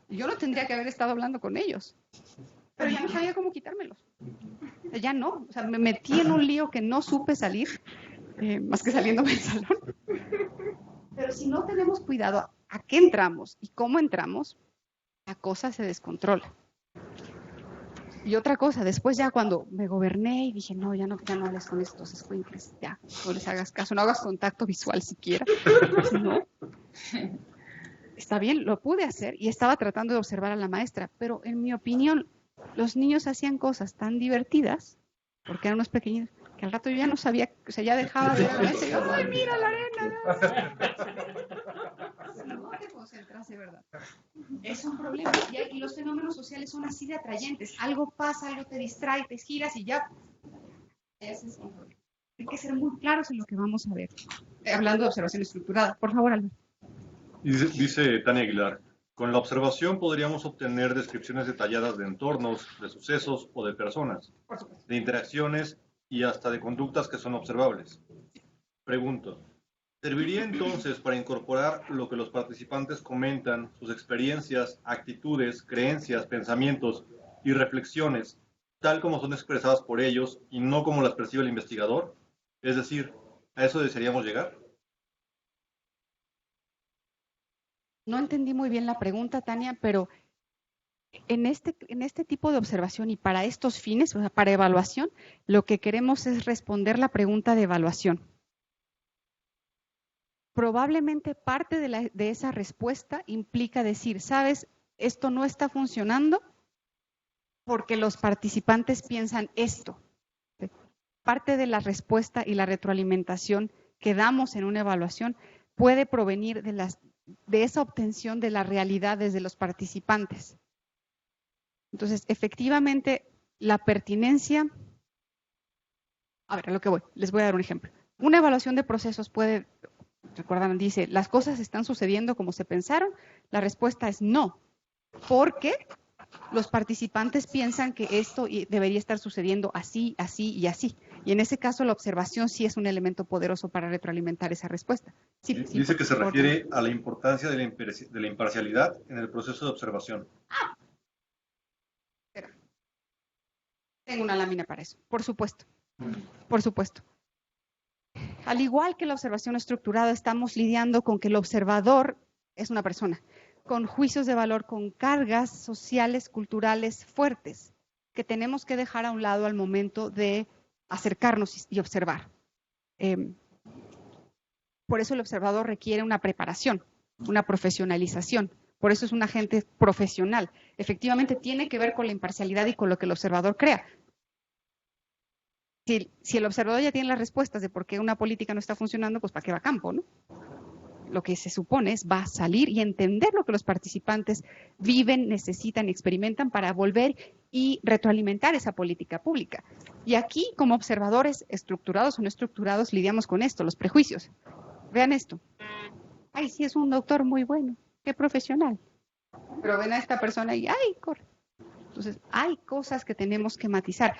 Yo no tendría que haber estado hablando con ellos. Pero ya no sabía cómo quitármelos. Ya no. O sea, me metí en un lío que no supe salir, más que saliéndome del salón. Pero si no tenemos cuidado a qué entramos y cómo entramos, la cosa se descontrola. Y otra cosa, después ya cuando me goberné y dije, no, ya no hables con estos escuincles, ya, no les hagas caso, no hagas contacto visual siquiera. No. Está bien, lo pude hacer y estaba tratando de observar a la maestra, pero en mi opinión, los niños hacían cosas tan divertidas, porque eran unos pequeños, que al rato yo ya no sabía, o sea, ya dejaba de ver a la maestra y yo, ¡ay, mira la arena! No te concentras, de verdad. Es un problema. Y los fenómenos sociales son así de atrayentes. Algo pasa, algo te distrae, te giras y ya. Ese es un problema. Hay que ser muy claros en lo que vamos a ver. Hablando de observación estructurada. Por favor, Albert. Y dice Tania Aguilar, con la observación podríamos obtener descripciones detalladas de entornos, de sucesos o de personas, de interacciones y hasta de conductas que son observables. Pregunto, ¿serviría entonces para incorporar lo que los participantes comentan, sus experiencias, actitudes, creencias, pensamientos y reflexiones, tal como son expresadas por ellos y no como las percibe el investigador? Es decir, ¿a eso desearíamos llegar? No entendí muy bien la pregunta, Tania, pero en este tipo de observación y para estos fines, o sea, para evaluación, lo que queremos es responder la pregunta de evaluación. Probablemente parte de esa respuesta implica decir, ¿sabes? Esto no está funcionando porque los participantes piensan esto. Parte de la respuesta y la retroalimentación que damos en una evaluación puede provenir de esa obtención de las realidades de los participantes. Entonces, efectivamente, la pertinencia. A ver, a lo que voy, les voy a dar un ejemplo. Una evaluación de procesos puede, recuerdan, dice, ¿las cosas están sucediendo como se pensaron? La respuesta es no, porque los participantes piensan que esto debería estar sucediendo así, así y así. Y en ese caso la observación sí es un elemento poderoso para retroalimentar esa respuesta. Sí, dice que se refiere a la importancia de la imparcialidad en el proceso de observación. Tengo una lámina para eso, por supuesto. Por supuesto. Al igual que la observación estructurada, estamos lidiando con que el observador es una persona, con juicios de valor, con cargas sociales, culturales fuertes, que tenemos que dejar a un lado al momento de acercarnos y observar. Por eso el observador requiere una preparación, una profesionalización. Por eso es un agente profesional. Efectivamente, tiene que ver con la imparcialidad y con lo que el observador crea. Si el observador ya tiene las respuestas de por qué una política no está funcionando, pues ¿para qué va a campo, no? Lo que se supone es va a salir y entender lo que los participantes viven, necesitan y experimentan para volver y retroalimentar esa política pública. Y aquí, como observadores estructurados o no estructurados, lidiamos con esto, los prejuicios. Vean esto. Ay, sí, es un doctor muy bueno, qué profesional. Pero ven a esta persona y ¡ay, corre! Entonces, hay cosas que tenemos que matizar.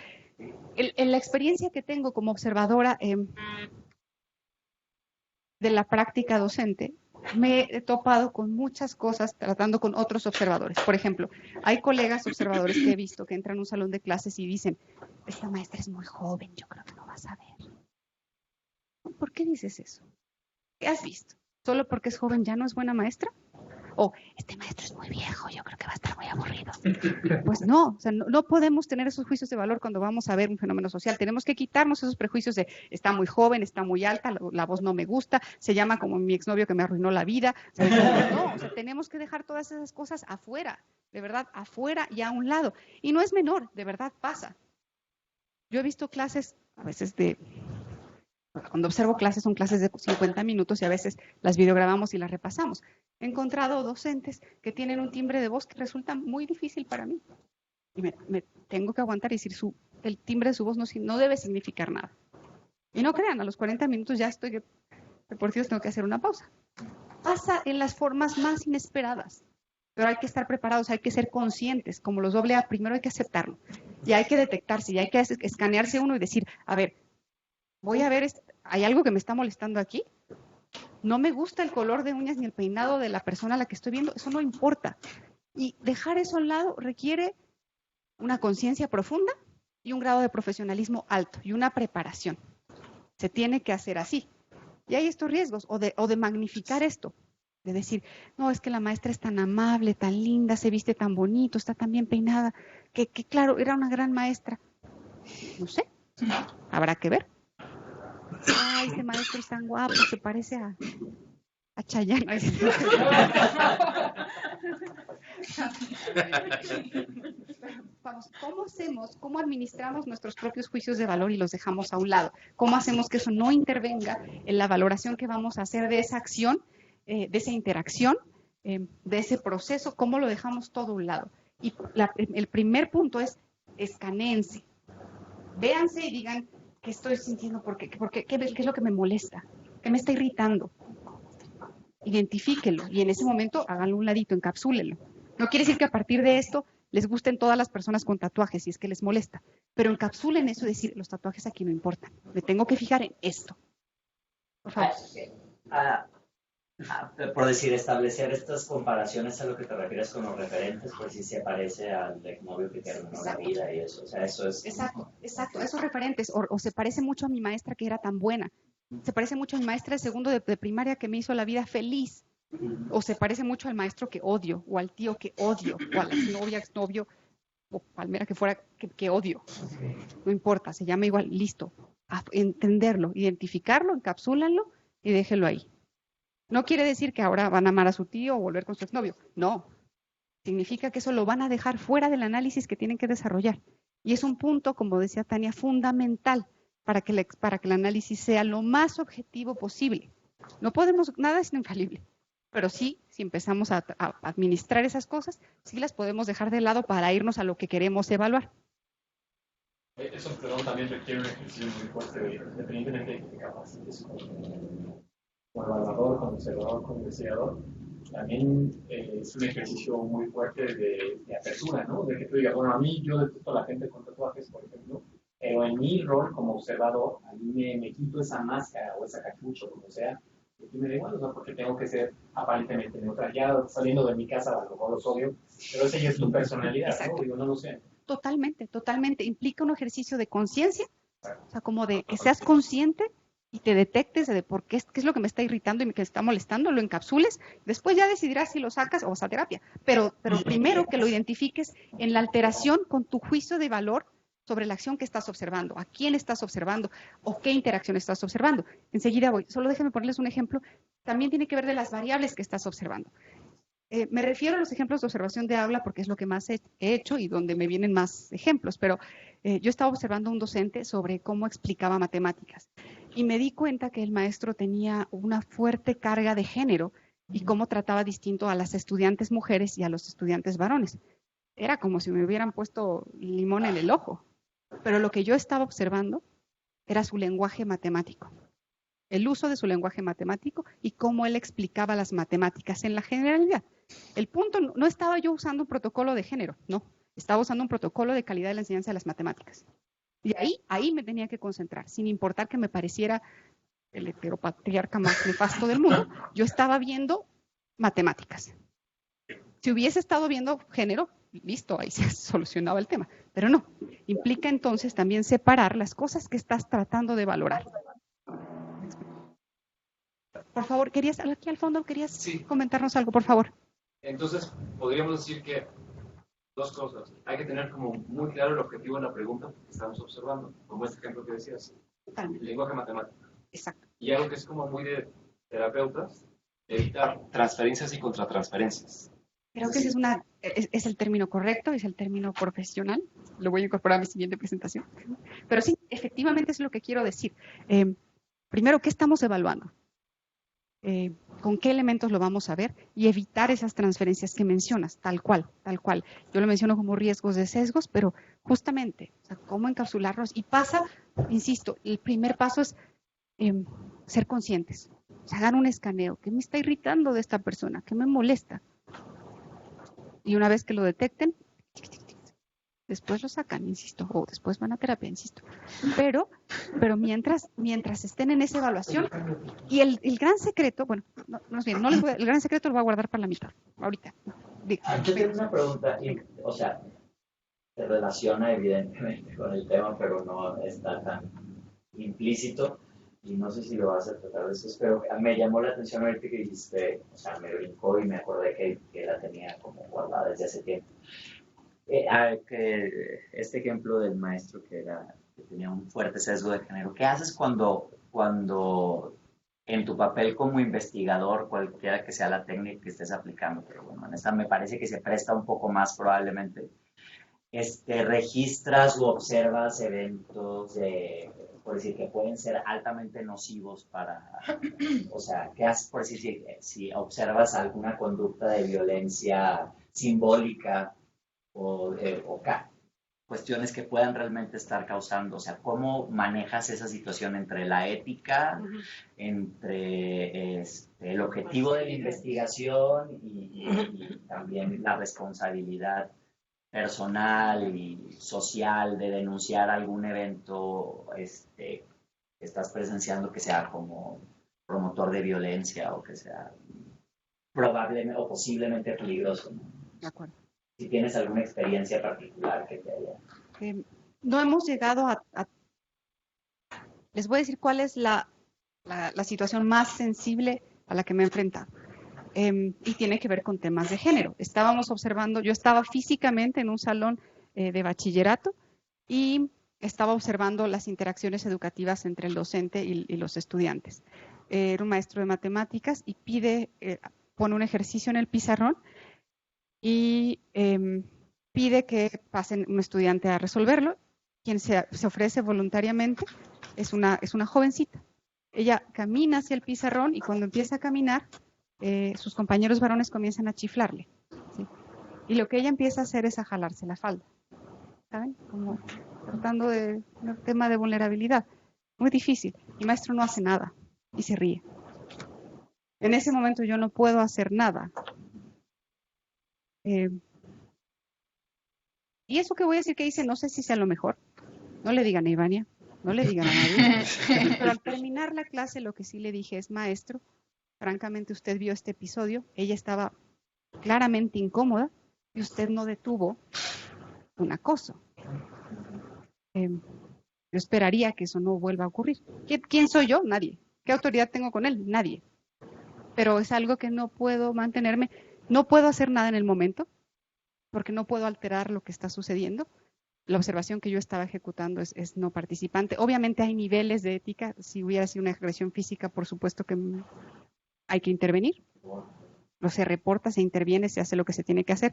En la experiencia que tengo como observadora de la práctica docente, me he topado con muchas cosas tratando con otros observadores. Por ejemplo, hay colegas observadores que he visto que entran a un salón de clases y dicen, esta maestra es muy joven, yo creo que no va a saber. ¿Por qué dices eso? ¿Qué has visto? ¿Solo porque es joven ya no es buena maestra? O, este maestro es muy viejo, yo creo que va a estar muy aburrido. Pues no, o sea, no podemos tener esos juicios de valor cuando vamos a ver un fenómeno social. Tenemos que quitarnos esos prejuicios de, está muy joven, está muy alta, la voz no me gusta, se llama como mi exnovio que me arruinó la vida. No, o sea, tenemos que dejar todas esas cosas afuera, de verdad, afuera y a un lado. Y no es menor, de verdad pasa. Yo he visto clases, a veces cuando observo clases, son clases de 50 minutos y a veces las videograbamos y las repasamos. He encontrado docentes que tienen un timbre de voz que resulta muy difícil para mí. Y me tengo que aguantar y decir, el timbre de su voz no debe significar nada. Y no crean, a los 40 minutos ya estoy que, por Dios, tengo que hacer una pausa. Pasa en las formas más inesperadas. Pero hay que estar preparados, hay que ser conscientes. Como los AA, primero hay que aceptarlo. Y hay que detectarse, y hay que escanearse uno y decir, a ver, voy a ver, ¿hay algo que me está molestando aquí? No me gusta el color de uñas ni el peinado de la persona a la que estoy viendo, eso no importa. Y dejar eso a un lado requiere una conciencia profunda y un grado de profesionalismo alto y una preparación. Se tiene que hacer así. Y hay estos riesgos, o de magnificar esto, de decir, no, es que la maestra es tan amable, tan linda, se viste tan bonito, está tan bien peinada, que claro, era una gran maestra. No sé, habrá que ver. Ay, este maestro es tan guapo, se parece a Chayanne. Vamos, ¿cómo administramos nuestros propios juicios de valor y los dejamos a un lado? ¿Cómo hacemos que eso no intervenga en la valoración que vamos a hacer de esa acción, de esa interacción, de ese proceso? ¿Cómo lo dejamos todo a un lado? Y el primer punto es escanéense. Véanse y digan, ¿qué estoy sintiendo? ¿Qué es lo que me molesta? ¿Qué me está irritando? Identifíquelo y en ese momento háganlo un ladito, encapsúlenlo. No quiere decir que a partir de esto les gusten todas las personas con tatuajes si es que les molesta, pero encapsulen eso y decir, los tatuajes aquí no importan, me tengo que fijar en esto. Por favor. Por decir, establecer estas comparaciones a lo que te refieres con los referentes, pues si se parece al exnovio que terminó la vida y eso, o sea, eso es... Exacto, esos referentes, o se parece mucho a mi maestra que era tan buena, se parece mucho a mi maestra de segundo de primaria que me hizo la vida feliz, o se parece mucho al maestro que odio, o al tío que odio, o a la exnovia, exnovio, o palmera que fuera que odio, no importa, se llama igual, listo, a entenderlo, identificarlo, encapsúlanlo y déjelo ahí. No quiere decir que ahora van a amar a su tío o volver con su exnovio. No. Significa que eso lo van a dejar fuera del análisis que tienen que desarrollar. Y es un punto, como decía Tania, fundamental para que el análisis sea lo más objetivo posible. No podemos, nada es infalible. Pero sí, si empezamos a administrar esas cosas, sí las podemos dejar de lado para irnos a lo que queremos evaluar. Eso, perdón, también requiere un ejercicio muy fuerte, independientemente de que te capacites como evaluador, como observador, como investigador. También es un ejercicio muy fuerte de apertura, ¿no? De que tú digas, bueno, a mí yo detecto a la gente con tatuajes, por ejemplo, pero en mi rol como observador, a mí me quito esa máscara o esa cachucha, o como sea, y me da igual, o sea, porque tengo que ser aparentemente neutral. Ya saliendo de mi casa, a lo mejor es obvio, pero esa ya es tu personalidad, ¿no? Digo, no lo sé. Totalmente, totalmente. Implica un ejercicio de conciencia, o sea, como de que seas consciente y te detectes de por qué es lo que me está irritando y me está molestando, lo encapsules, después ya decidirás si lo sacas o vas a terapia, pero primero que lo identifiques en la alteración con tu juicio de valor sobre la acción que estás observando, a quién estás observando o qué interacción estás observando. Enseguida voy, solo déjenme ponerles un ejemplo, también tiene que ver de las variables que estás observando. Me refiero a los ejemplos de observación de aula porque es lo que más he hecho y donde me vienen más ejemplos, pero yo estaba observando a un docente sobre cómo explicaba matemáticas y me di cuenta que el maestro tenía una fuerte carga de género y cómo trataba distinto a las estudiantes mujeres y a los estudiantes varones. Era como si me hubieran puesto limón en el ojo, pero lo que yo estaba observando era su lenguaje matemático. El uso de su lenguaje matemático y cómo él explicaba las matemáticas en la generalidad. El punto, no estaba yo usando un protocolo de género, no, estaba usando un protocolo de calidad de la enseñanza de las matemáticas. Y ahí me tenía que concentrar, sin importar que me pareciera el heteropatriarca más nefasto del mundo, yo estaba viendo matemáticas. Si hubiese estado viendo género, listo, ahí se solucionaba el tema, pero no, implica entonces también separar las cosas que estás tratando de valorar. Por favor, querías, aquí al fondo, querías comentarnos algo, por favor. Entonces, podríamos decir que dos cosas. Hay que tener como muy claro el objetivo de la pregunta que estamos observando, como este ejemplo que decías. Totalmente. Lenguaje matemático. Exacto. Y algo que es como muy de terapeutas, evitar transferencias y contratransferencias. Creo que ese es el término correcto, es el término profesional. Lo voy a incorporar a mi siguiente presentación. Pero sí, efectivamente es lo que quiero decir. Primero, ¿qué estamos evaluando? Con qué elementos lo vamos a ver y evitar esas transferencias que mencionas, tal cual. Yo lo menciono como riesgos de sesgos, pero justamente, o sea, cómo encapsularlos. Y pasa, insisto, el primer paso es ser conscientes. O sea, hagan un escaneo. ¿Qué me está irritando de esta persona? ¿Qué me molesta? Y una vez que lo detecten, después lo sacan, insisto, o después van a terapia, insisto. Pero mientras estén en esa evaluación, y el gran secreto, bueno, el gran secreto lo voy a guardar para la mitad, ahorita. Yo tengo una pregunta, o sea, se relaciona evidentemente con el tema, pero no está tan implícito, y no sé si lo vas a tratar después, pero me llamó la atención ahorita que dijiste, o sea, me brincó y me acordé que la tenía como guardada desde hace tiempo. Que este ejemplo del maestro que tenía un fuerte sesgo de género, ¿qué haces cuando en tu papel como investigador, cualquiera que sea la técnica que estés aplicando, pero bueno, en esta me parece que se presta un poco más probablemente, registras o observas eventos por decir, que pueden ser altamente nocivos o sea, ¿qué haces por decir si observas alguna conducta de violencia simbólica o cuestiones que puedan realmente estar causando? O sea, ¿cómo manejas esa situación entre la ética, entre el objetivo de la investigación y también la responsabilidad personal y social de denunciar algún evento que estás presenciando que sea como promotor de violencia o que sea probablemente o posiblemente peligroso, ¿no? De acuerdo. Si tienes alguna experiencia particular que te haya... no hemos llegado les voy a decir cuál es la situación más sensible a la que me he enfrentado. Y tiene que ver con temas de género. Estábamos observando, yo estaba físicamente en un salón de bachillerato y estaba observando las interacciones educativas entre el docente y los estudiantes. Era un maestro de matemáticas y pone un ejercicio en el pizarrón y pide que pasen un estudiante a resolverlo. Quien se ofrece voluntariamente es una jovencita. Ella camina hacia el pizarrón y cuando empieza a caminar, sus compañeros varones comienzan a chiflarle, ¿sí? Y lo que ella empieza a hacer es a jalarse la falda, ¿saben? Como tratando de un tema de vulnerabilidad. Muy difícil. Y maestro no hace nada y se ríe. En ese momento yo no puedo hacer nada. Y eso que voy a decir que hice, no sé si sea lo mejor. No le digan a Ivania, no le digan a nadie. Pero al terminar la clase, lo que sí le dije es, maestro, francamente usted vio este episodio, ella estaba claramente incómoda y usted no detuvo un acoso. Yo esperaría que eso no vuelva a ocurrir. ¿Quién soy yo? Nadie. ¿Qué autoridad tengo con él? Nadie. Pero es algo que no puedo mantenerme, no puedo hacer nada en el momento, porque no puedo alterar lo que está sucediendo. La observación que yo estaba ejecutando es no participante. Obviamente hay niveles de ética. Si hubiera sido una agresión física, por supuesto que hay que intervenir. No se reporta, se interviene, se hace lo que se tiene que hacer.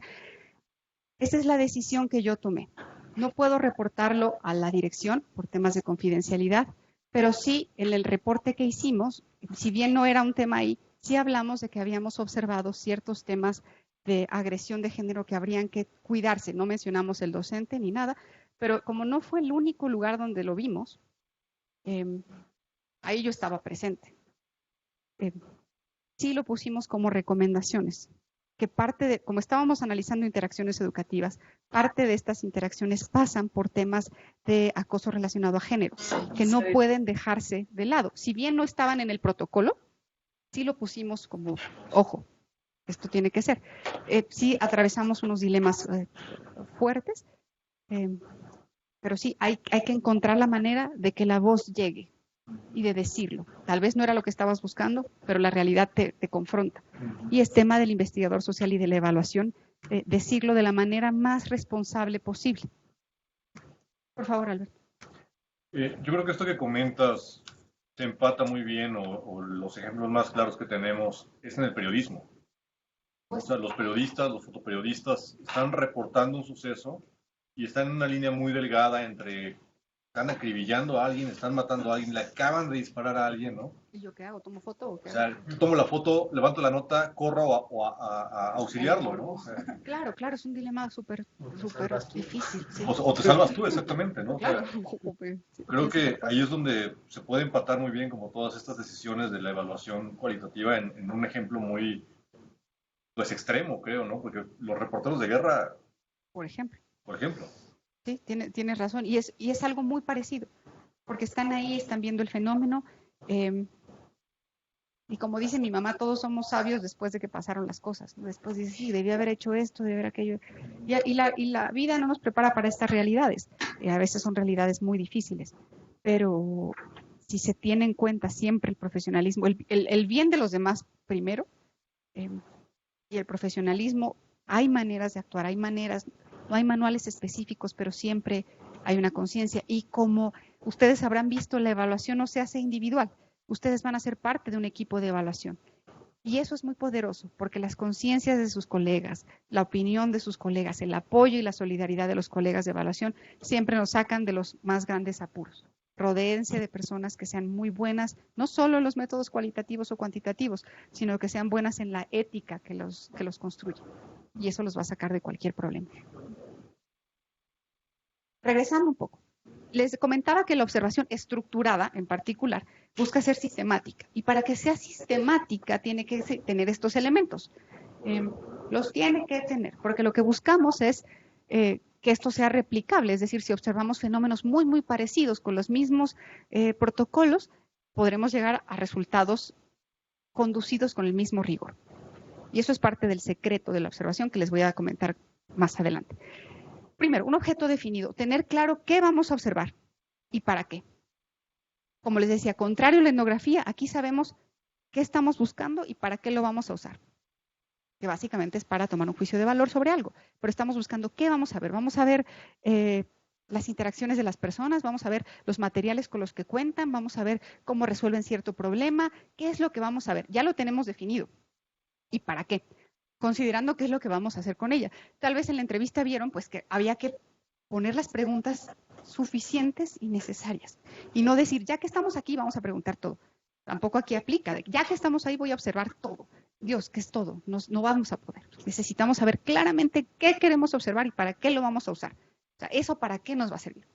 Esa es la decisión que yo tomé. No puedo reportarlo a la dirección por temas de confidencialidad, pero sí en el reporte que hicimos, si bien no era un tema ahí, sí hablamos de que habíamos observado ciertos temas de agresión de género que habrían que cuidarse. No mencionamos el docente ni nada, pero como no fue el único lugar donde lo vimos, ahí yo estaba presente. Sí lo pusimos como recomendaciones, que parte de, como estábamos analizando interacciones educativas, parte de estas interacciones pasan por temas de acoso relacionado a género, que no pueden dejarse de lado. Si bien no estaban en el protocolo, sí lo pusimos como, ojo, esto tiene que ser. Sí atravesamos unos dilemas fuertes, pero sí hay que encontrar la manera de que la voz llegue y de decirlo. Tal vez no era lo que estabas buscando, pero la realidad te confronta. Y es tema del investigador social y de la evaluación, decirlo de la manera más responsable posible. Por favor, Alberto. Yo creo que esto que comentas se empata muy bien, o los ejemplos más claros que tenemos es en el periodismo. O sea, los periodistas, los fotoperiodistas están reportando un suceso y están en una línea muy delgada entre están acribillando a alguien, están matando a alguien, le acaban de disparar a alguien, ¿no? ¿Y yo qué hago? ¿Tomo foto o qué O sea, yo tomo la foto, levanto la nota, corro a auxiliarlo, ¿no? O sea, claro, es un dilema súper difícil. Sí. O te salvas tú, exactamente, ¿no? Claro. O sea, creo que ahí es donde se puede empatar muy bien como todas estas decisiones de la evaluación cualitativa en un ejemplo muy, pues, extremo, creo, ¿no? Porque los reporteros de guerra, por ejemplo. Sí, tienes razón. Y es algo muy parecido, porque están ahí, están viendo el fenómeno. Y como dice mi mamá, todos somos sabios después de que pasaron las cosas, ¿no? Después dice, sí, debí haber hecho esto, debí haber aquello. Y la vida no nos prepara para estas realidades. A veces son realidades muy difíciles. Pero si se tiene en cuenta siempre el profesionalismo, el bien de los demás primero, y el profesionalismo, hay maneras de actuar, hay maneras. No hay manuales específicos, pero siempre hay una conciencia. Y como ustedes habrán visto, la evaluación no se hace individual. Ustedes van a ser parte de un equipo de evaluación. Y eso es muy poderoso, porque las conciencias de sus colegas, la opinión de sus colegas, el apoyo y la solidaridad de los colegas de evaluación siempre nos sacan de los más grandes apuros. Rodéense de personas que sean muy buenas, no solo en los métodos cualitativos o cuantitativos, sino que sean buenas en la ética que los construye. Y eso los va a sacar de cualquier problema. Regresando un poco, les comentaba que la observación estructurada, en particular, busca ser sistemática. Y para que sea sistemática, tiene que tener estos elementos. Los tiene que tener, porque lo que buscamos es que esto sea replicable. Es decir, si observamos fenómenos muy, muy parecidos con los mismos protocolos, podremos llegar a resultados conducidos con el mismo rigor. Y eso es parte del secreto de la observación que les voy a comentar más adelante. Primero, un objeto definido, tener claro qué vamos a observar y para qué. Como les decía, contrario a la etnografía, aquí sabemos qué estamos buscando y para qué lo vamos a usar. Que básicamente es para tomar un juicio de valor sobre algo, pero estamos buscando qué vamos a ver. Vamos a ver las interacciones de las personas, vamos a ver los materiales con los que cuentan, vamos a ver cómo resuelven cierto problema, qué es lo que vamos a ver. Ya lo tenemos definido. ¿Y para qué? Considerando qué es lo que vamos a hacer con ella. Tal vez en la entrevista vieron pues que había que poner las preguntas suficientes y necesarias. Y no decir, ya que estamos aquí, vamos a preguntar todo. Tampoco aquí aplica. Ya que estamos ahí, voy a observar todo. Dios, ¿qué es todo? No vamos a poder. Necesitamos saber claramente qué queremos observar y para qué lo vamos a usar. O sea, ¿eso para qué nos va a servir?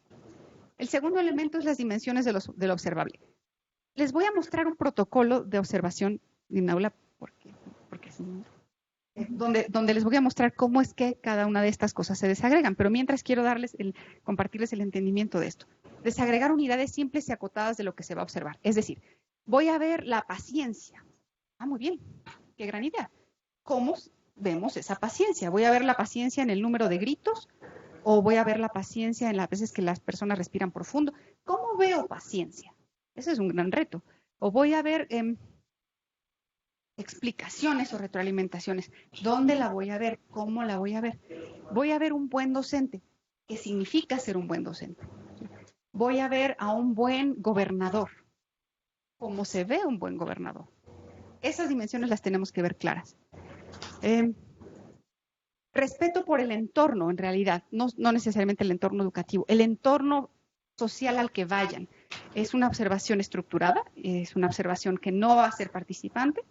El segundo elemento es las dimensiones de lo observable. Les voy a mostrar un protocolo de observación en aula, donde les voy a mostrar cómo es que cada una de estas cosas se desagregan, pero mientras quiero compartirles el entendimiento de esto. Desagregar unidades simples y acotadas de lo que se va a observar. Es decir, voy a ver la paciencia. Ah, muy bien, qué gran idea. ¿Cómo vemos esa paciencia? ¿Voy a ver la paciencia en el número de gritos o voy a ver la paciencia en las veces que las personas respiran profundo? ¿Cómo veo paciencia? Ese es un gran reto. O voy a ver explicaciones o retroalimentaciones. ¿Dónde la voy a ver? ¿Cómo la voy a ver? Voy a ver un buen docente. ¿Qué significa ser un buen docente? Voy a ver a un buen gobernador. ¿Cómo se ve un buen gobernador? Esas dimensiones las tenemos que ver claras. Respeto por el entorno, en realidad, no necesariamente el entorno educativo, el entorno social al que vayan. Es una observación estructurada, es una observación que no va a ser participante,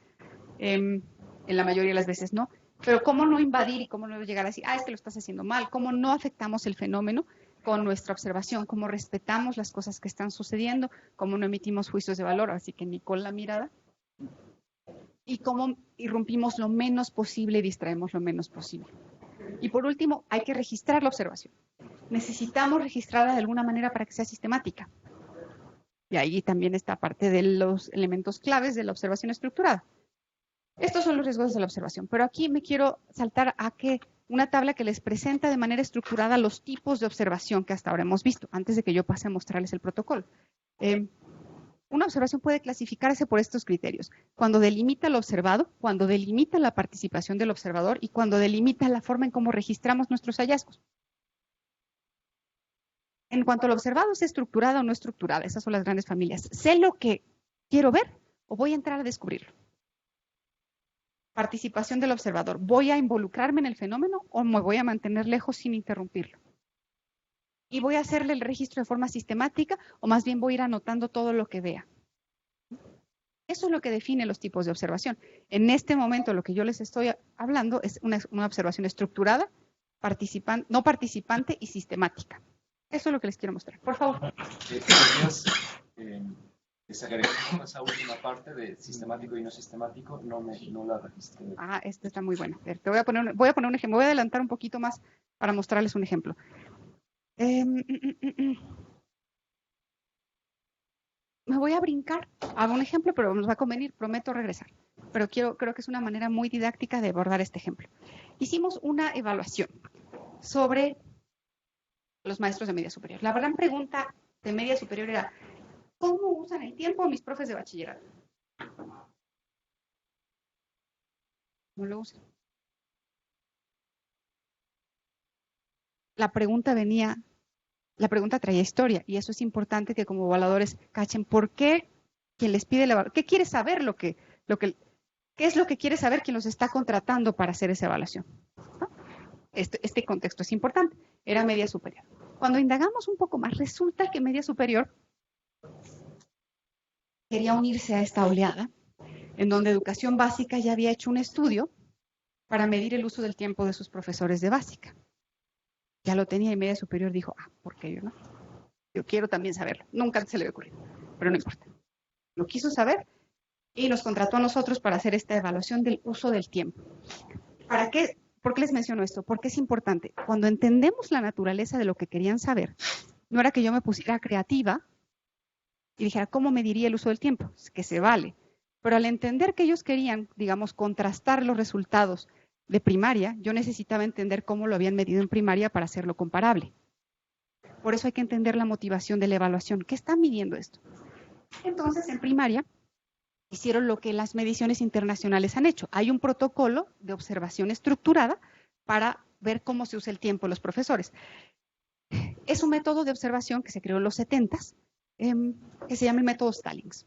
en la mayoría de las veces no, pero cómo no invadir y cómo no llegar a decir, es que lo estás haciendo mal, cómo no afectamos el fenómeno con nuestra observación, cómo respetamos las cosas que están sucediendo, cómo no emitimos juicios de valor, así que ni con la mirada, y cómo irrumpimos lo menos posible y distraemos lo menos posible. Y por último, hay que registrar la observación. Necesitamos registrarla de alguna manera para que sea sistemática. Y ahí también está parte de los elementos claves de la observación estructurada. Estos son los riesgos de la observación, pero aquí me quiero saltar a una tabla que les presenta de manera estructurada los tipos de observación que hasta ahora hemos visto, antes de que yo pase a mostrarles el protocolo. Una observación puede clasificarse por estos criterios: cuando delimita lo observado, cuando delimita la participación del observador y cuando delimita la forma en cómo registramos nuestros hallazgos. En cuanto al observado, ¿es estructurada o no estructurada? Esas son las grandes familias. ¿Sé lo que quiero ver o voy a entrar a descubrirlo? Participación del observador. ¿Voy a involucrarme en el fenómeno o me voy a mantener lejos sin interrumpirlo? ¿Y voy a hacerle el registro de forma sistemática o más bien voy a ir anotando todo lo que vea? Eso es lo que define los tipos de observación. En este momento lo que yo les estoy hablando es una observación estructurada, no participante y sistemática. Eso es lo que les quiero mostrar. Por favor. ¿Podrías desagregar esa última parte de sistemático y no sistemático? No la registré. Esta está muy buena. Te voy a poner un ejemplo. Voy a adelantar un poquito más para mostrarles un ejemplo. Me voy a brincar. Hago un ejemplo, pero nos va a convenir. Prometo regresar. Pero creo que es una manera muy didáctica de abordar este ejemplo. Hicimos una evaluación sobre los maestros de media superior. La gran pregunta de media superior era: ¿cómo usan el tiempo mis profes de bachillerato? No lo usan. La pregunta traía historia, y eso es importante que como evaluadores cachen por qué quien les pide la evaluación, qué quiere saber qué es lo que quiere saber quien los está contratando para hacer esa evaluación. ¿No? Este contexto es importante. Era media superior. Cuando indagamos un poco más, resulta que media superior quería unirse a esta oleada, en donde educación básica ya había hecho un estudio para medir el uso del tiempo de sus profesores de básica. Ya lo tenía y media superior dijo, ¿por qué yo no? Yo quiero también saberlo. Nunca se le había ocurrido, pero no importa. Lo quiso saber y nos contrató a nosotros para hacer esta evaluación del uso del tiempo. ¿Para qué? ¿Por qué les menciono esto? Porque es importante. Cuando entendemos la naturaleza de lo que querían saber, no era que yo me pusiera creativa y dijera, ¿cómo mediría el uso del tiempo? Es que se vale. Pero al entender que ellos querían, digamos, contrastar los resultados de primaria, yo necesitaba entender cómo lo habían medido en primaria para hacerlo comparable. Por eso hay que entender la motivación de la evaluación. ¿Qué están midiendo esto? Entonces, en primaria, hicieron lo que las mediciones internacionales han hecho. Hay un protocolo de observación estructurada para ver cómo se usa el tiempo de los profesores. Es un método de observación que se creó en los 70s, que se llama el método Stallings.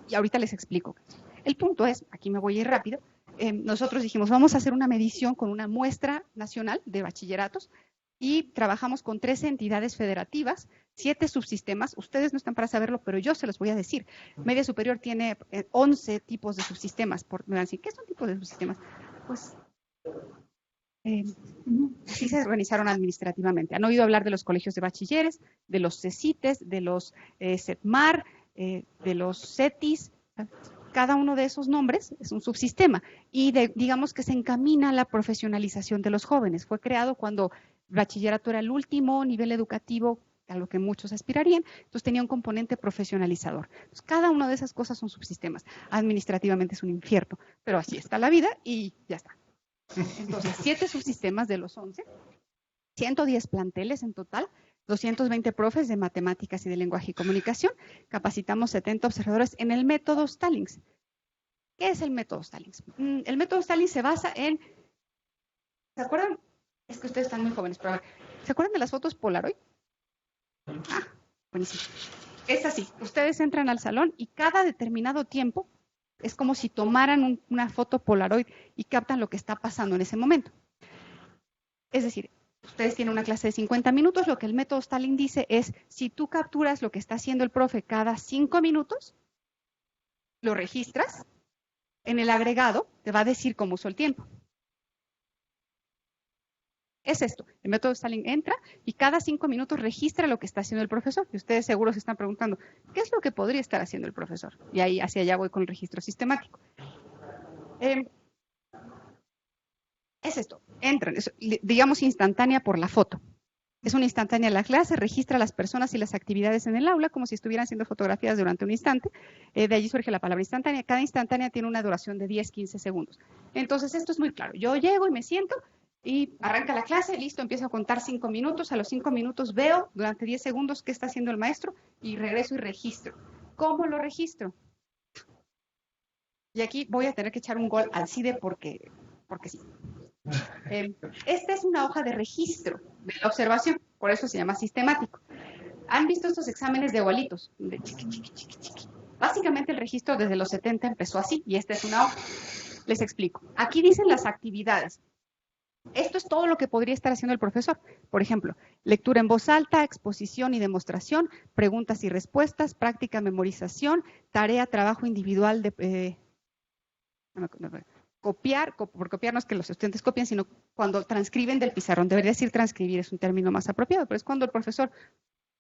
Y ahorita les explico. El punto es, aquí me voy a ir rápido, nosotros dijimos, vamos a hacer una medición con una muestra nacional de bachilleratos y trabajamos con 13 entidades federativas, 7 subsistemas. Ustedes no están para saberlo, pero yo se los voy a decir. Media superior tiene 11 tipos de subsistemas. Me van a decir, ¿qué son tipos de subsistemas? Pues Así se organizaron administrativamente. Han oído hablar de los colegios de bachilleres, de los CECITES, de los CETMAR, de los CETIS. Cada uno de esos nombres es un subsistema y digamos que se encamina a la profesionalización de los jóvenes. Fue creado cuando el bachillerato era el último nivel educativo a lo que muchos aspirarían, entonces tenía un componente profesionalizador. Entonces, cada una de esas cosas son subsistemas. Administrativamente es un infierno, pero así está la vida y ya está. Entonces, 7 subsistemas de los 11, 110 planteles en total, 220 profes de matemáticas y de lenguaje y comunicación, capacitamos 70 observadores en el método Stallings. ¿Qué es el método Stallings? El método Stallings se basa en, ¿se acuerdan? Es que ustedes están muy jóvenes, pero a ver, ¿se acuerdan de las fotos Polaroid? Ah, buenísimo. Es así, ustedes entran al salón y cada determinado tiempo es como si tomaran una foto Polaroid y captan lo que está pasando en ese momento. Es decir, ustedes tienen una clase de 50 minutos, lo que el método Stalin dice es, si tú capturas lo que está haciendo el profe cada 5 minutos, lo registras, en el agregado te va a decir cómo usó el tiempo. Es esto, el método Stalin entra y cada 5 minutos registra lo que está haciendo el profesor. Y ustedes seguro se están preguntando, ¿qué es lo que podría estar haciendo el profesor? Y ahí hacia allá voy con el registro sistemático. Es esto, entran, es, digamos instantánea por la foto. Es una instantánea la clase, registra las personas y las actividades en el aula como si estuvieran siendo fotografiadas durante un instante. De allí surge la palabra instantánea. Cada instantánea tiene una duración de 10-15 segundos. Entonces esto es muy claro. Yo llego y me siento y arranca la clase, listo, empiezo a contar 5 minutos. A los 5 minutos veo durante 10 segundos qué está haciendo el maestro y regreso y registro. ¿Cómo lo registro? Y aquí voy a tener que echar un gol al CIDE porque sí. Esta es una hoja de registro de la observación, por eso se llama sistemático. ¿Han visto estos exámenes de ovalitos? De chiqui, chiqui, chiqui, chiqui. Básicamente el registro desde los 70 empezó así, y esta es una hoja. Les explico. Aquí dicen las actividades. Esto es todo lo que podría estar haciendo el profesor. Por ejemplo, lectura en voz alta, exposición y demostración, preguntas y respuestas, práctica, memorización, tarea, trabajo individual de... copiar, por copiar no es que los estudiantes copien, sino cuando transcriben del pizarrón. Debería decir transcribir, es un término más apropiado, pero es cuando el profesor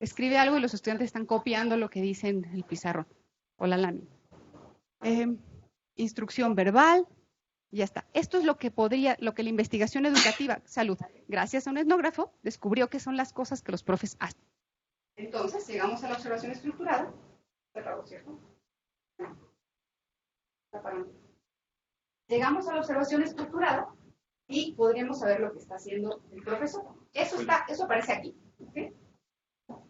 escribe algo y los estudiantes están copiando lo que dice en el pizarrón o la lámina. Instrucción verbal, ya está. Esto es lo que la investigación educativa, salud, gracias a un etnógrafo, descubrió que son las cosas que los profes hacen. Entonces, llegamos a la observación estructurada. ¿Cierto? Está parando. Llegamos a la observación estructurada y podríamos saber lo que está haciendo el profesor. Eso aparece aquí. ¿Okay?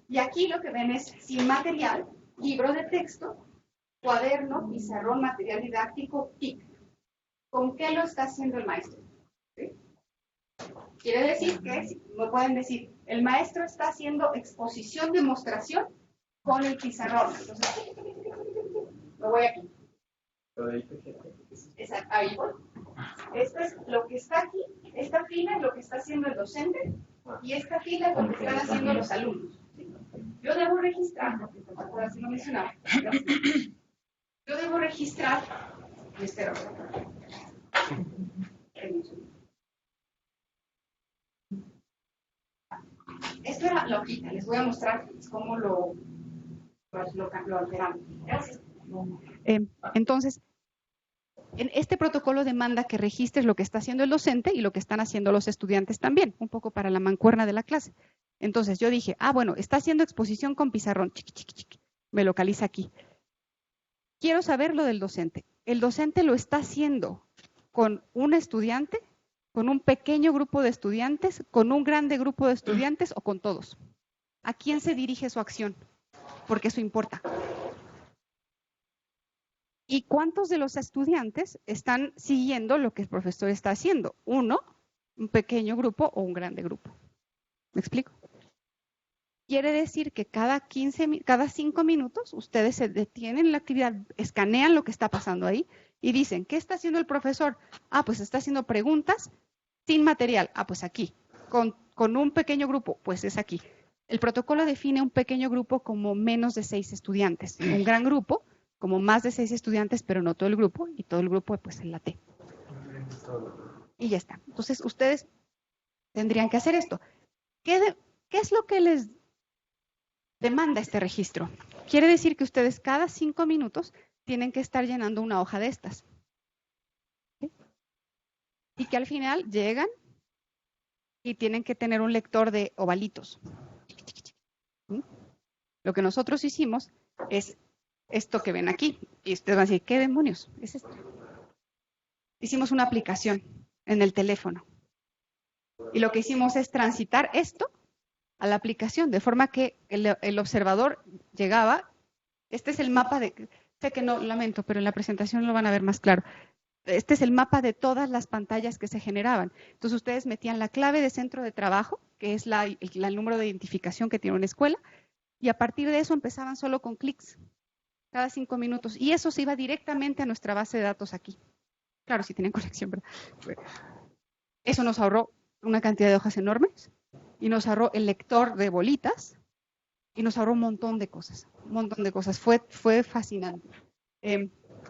Y aquí lo que ven es sin material, libro de texto, cuaderno, pizarrón, material didáctico, TIC. ¿Con qué lo está haciendo el maestro? ¿Sí? Quiere decir que, no pueden decir, el maestro está haciendo exposición, demostración con el pizarrón. Entonces, me voy aquí. Ahí voy. Esto es lo que está aquí, esta fila es lo que está haciendo el docente y esta fila es lo que están haciendo los alumnos. Yo debo registrar, porque por así lo mencionaba, yo debo registrar esto era la hojita, les voy a mostrar cómo lo alteramos. Entonces, en este protocolo demanda que registres lo que está haciendo el docente y lo que están haciendo los estudiantes también, un poco para la mancuerna de la clase. Entonces yo dije, bueno, está haciendo exposición con pizarrón, chiqui, chiqui, chiqui. Me localiza aquí. Quiero saber lo del docente. ¿El docente lo está haciendo con un estudiante, con un pequeño grupo de estudiantes, con un grande grupo de estudiantes o con todos? ¿A quién se dirige su acción? Porque eso importa. ¿Y cuántos de los estudiantes están siguiendo lo que el profesor está haciendo? ¿Uno, un pequeño grupo o un grande grupo? ¿Me explico? Quiere decir que cada 5 minutos ustedes se detienen en la actividad, escanean lo que está pasando ahí y dicen, ¿qué está haciendo el profesor? Pues está haciendo preguntas sin material. Pues aquí. Con un pequeño grupo, pues es aquí. El protocolo define un pequeño grupo como menos de 6 estudiantes. Un gran grupo como más de 6 estudiantes, pero no todo el grupo, y todo el grupo pues en la T. Y ya está. Entonces, ustedes tendrían que hacer esto. ¿Qué es lo que les demanda este registro? Quiere decir que ustedes cada 5 minutos tienen que estar llenando una hoja de estas. ¿Sí? Y que al final llegan y tienen que tener un lector de ovalitos. ¿Sí? Lo que nosotros hicimos es esto que ven aquí. Y ustedes van a decir, ¿qué demonios es esto? Hicimos una aplicación en el teléfono. Y lo que hicimos es transitar esto a la aplicación, de forma que el observador llegaba. Este es el mapa de, sé que no, lamento, pero en la presentación lo van a ver más claro. Este es el mapa de todas las pantallas que se generaban. Entonces ustedes metían la clave de centro de trabajo, que es el número de identificación que tiene una escuela, y a partir de eso empezaban solo con clics, cada 5 minutos. Y eso se iba directamente a nuestra base de datos aquí. Claro, si tenían conexión, ¿verdad? Eso nos ahorró una cantidad de hojas enormes, y nos ahorró el lector de bolitas, y nos ahorró un montón de cosas, un montón de cosas. Fue fascinante.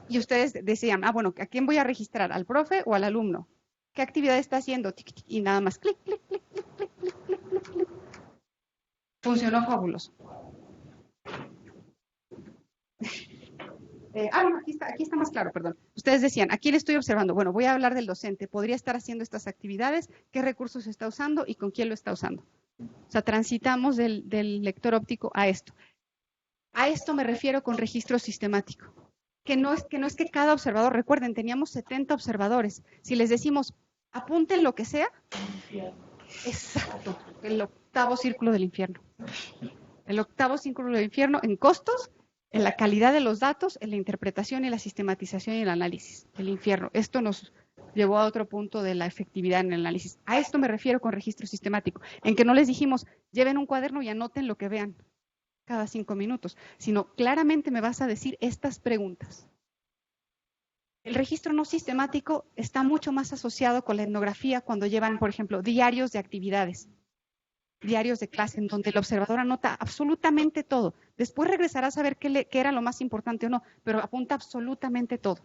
Y ustedes decían, bueno, ¿a quién voy a registrar? ¿Al profe o al alumno? ¿Qué actividad está haciendo? Y nada más, clic, clic, clic, clic, clic, clic, clic, clic, clic. Funcionó fabuloso. Bueno, aquí está más claro, perdón. Ustedes decían, ¿a quién estoy observando? Bueno, voy a hablar del docente. ¿Podría estar haciendo estas actividades? ¿Qué recursos está usando y con quién lo está usando? O sea, transitamos del lector óptico a esto. A esto me refiero con registro sistemático. Que no es que cada observador, recuerden, teníamos 70 observadores. Si les decimos, apunten lo que sea, exacto, el octavo círculo del infierno. El octavo círculo del infierno en costos, en la calidad de los datos, en la interpretación y la sistematización y el análisis. El infierno. Esto nos llevó a otro punto de la efectividad en el análisis. A esto me refiero con registro sistemático, en que no les dijimos, lleven un cuaderno y anoten lo que vean cada 5 minutos, sino claramente me vas a decir estas preguntas. El registro no sistemático está mucho más asociado con la etnografía cuando llevan, por ejemplo, diarios de actividades, diarios de clase, en donde el observador anota absolutamente todo. Después regresará a saber qué era lo más importante o no, pero apunta absolutamente todo.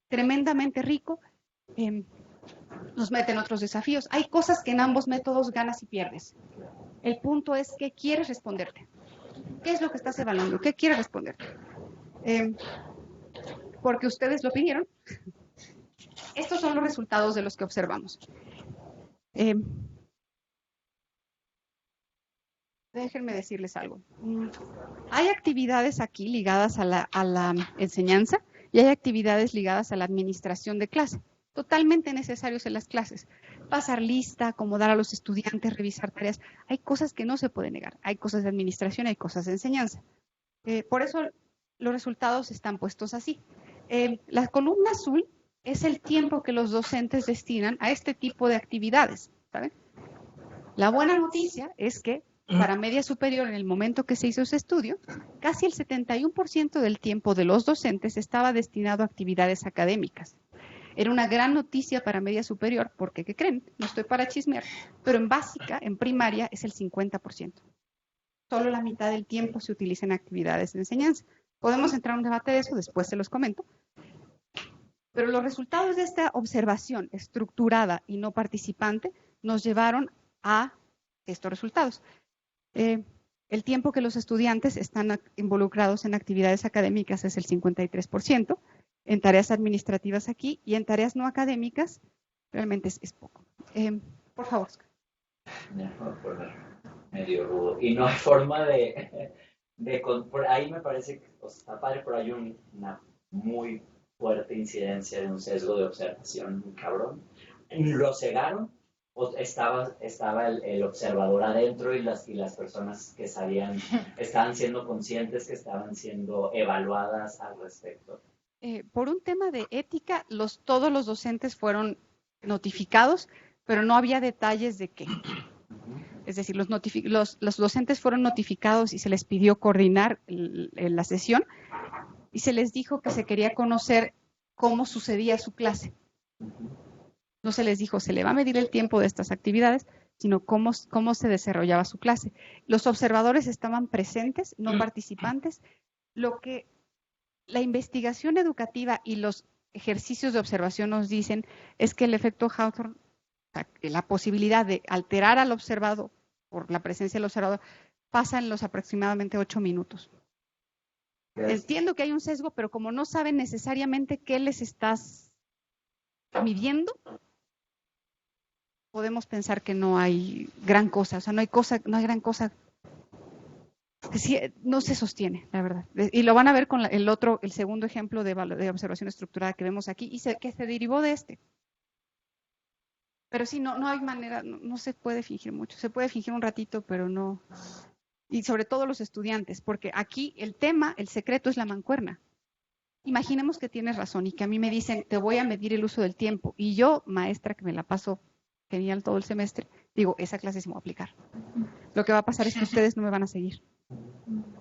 Tremendamente rico. Nos meten otros desafíos. Hay cosas que en ambos métodos ganas y pierdes. El punto es qué quieres responderte. ¿Qué es lo que estás evaluando? ¿Qué quieres responderte? Porque ustedes lo pidieron. Estos son los resultados de los que observamos. Déjenme decirles algo. Hay actividades aquí ligadas a la enseñanza y hay actividades ligadas a la administración de clase, totalmente necesarios en las clases. Pasar lista, acomodar a los estudiantes, revisar tareas. Hay cosas que no se pueden negar. Hay cosas de administración, hay cosas de enseñanza. Por eso los resultados están puestos así. La columna azul es el tiempo que los docentes destinan a este tipo de actividades, ¿saben? La buena noticia es que para media superior, en el momento que se hizo ese estudio, casi el 71% del tiempo de los docentes estaba destinado a actividades académicas. Era una gran noticia para media superior, porque, ¿qué creen? No estoy para chismear, pero en básica, en primaria, es el 50%. Solo la mitad del tiempo se utiliza en actividades de enseñanza. Podemos entrar en un debate de eso, después se los comento. Pero los resultados de esta observación estructurada y no participante nos llevaron a estos resultados. El tiempo que los estudiantes están involucrados en actividades académicas es el 53%, en tareas administrativas aquí, y en tareas no académicas realmente es poco. Por favor. Medio rudo. Y no hay forma por ahí me parece que está padre, pero hay una muy fuerte incidencia de un sesgo de observación muy cabrón. ¿Lo cegaron? ¿O estaba el observador adentro y las personas que sabían, estaban siendo conscientes, que estaban siendo evaluadas al respecto? Por un tema de ética, todos los docentes fueron notificados, pero no había detalles de qué. Es decir, los docentes fueron notificados y se les pidió coordinar la sesión y se les dijo que se quería conocer cómo sucedía su clase. No se les dijo, se le va a medir el tiempo de estas actividades, sino cómo se desarrollaba su clase. Los observadores estaban presentes, no participantes. Lo que la investigación educativa y los ejercicios de observación nos dicen es que el efecto Hawthorne sea, que la posibilidad de alterar al observado por la presencia del observador pasa en los aproximadamente 8 minutos. Entiendo que hay un sesgo, pero como no saben necesariamente qué les estás midiendo, podemos pensar que no hay gran cosa, o sea, no hay gran cosa que sí, no se sostiene, la verdad. Y lo van a ver con el segundo ejemplo de observación estructurada que vemos aquí, y que se derivó de este. Pero sí, no hay manera, no se puede fingir mucho. Se puede fingir un ratito, pero no. Y sobre todo los estudiantes, porque aquí el tema, el secreto es la mancuerna. Imaginemos que tienes razón y que a mí me dicen, te voy a medir el uso del tiempo. Y yo, maestra, que me la paso genial todo el semestre, digo, esa clase se me va a aplicar. Lo que va a pasar es que ustedes no me van a seguir.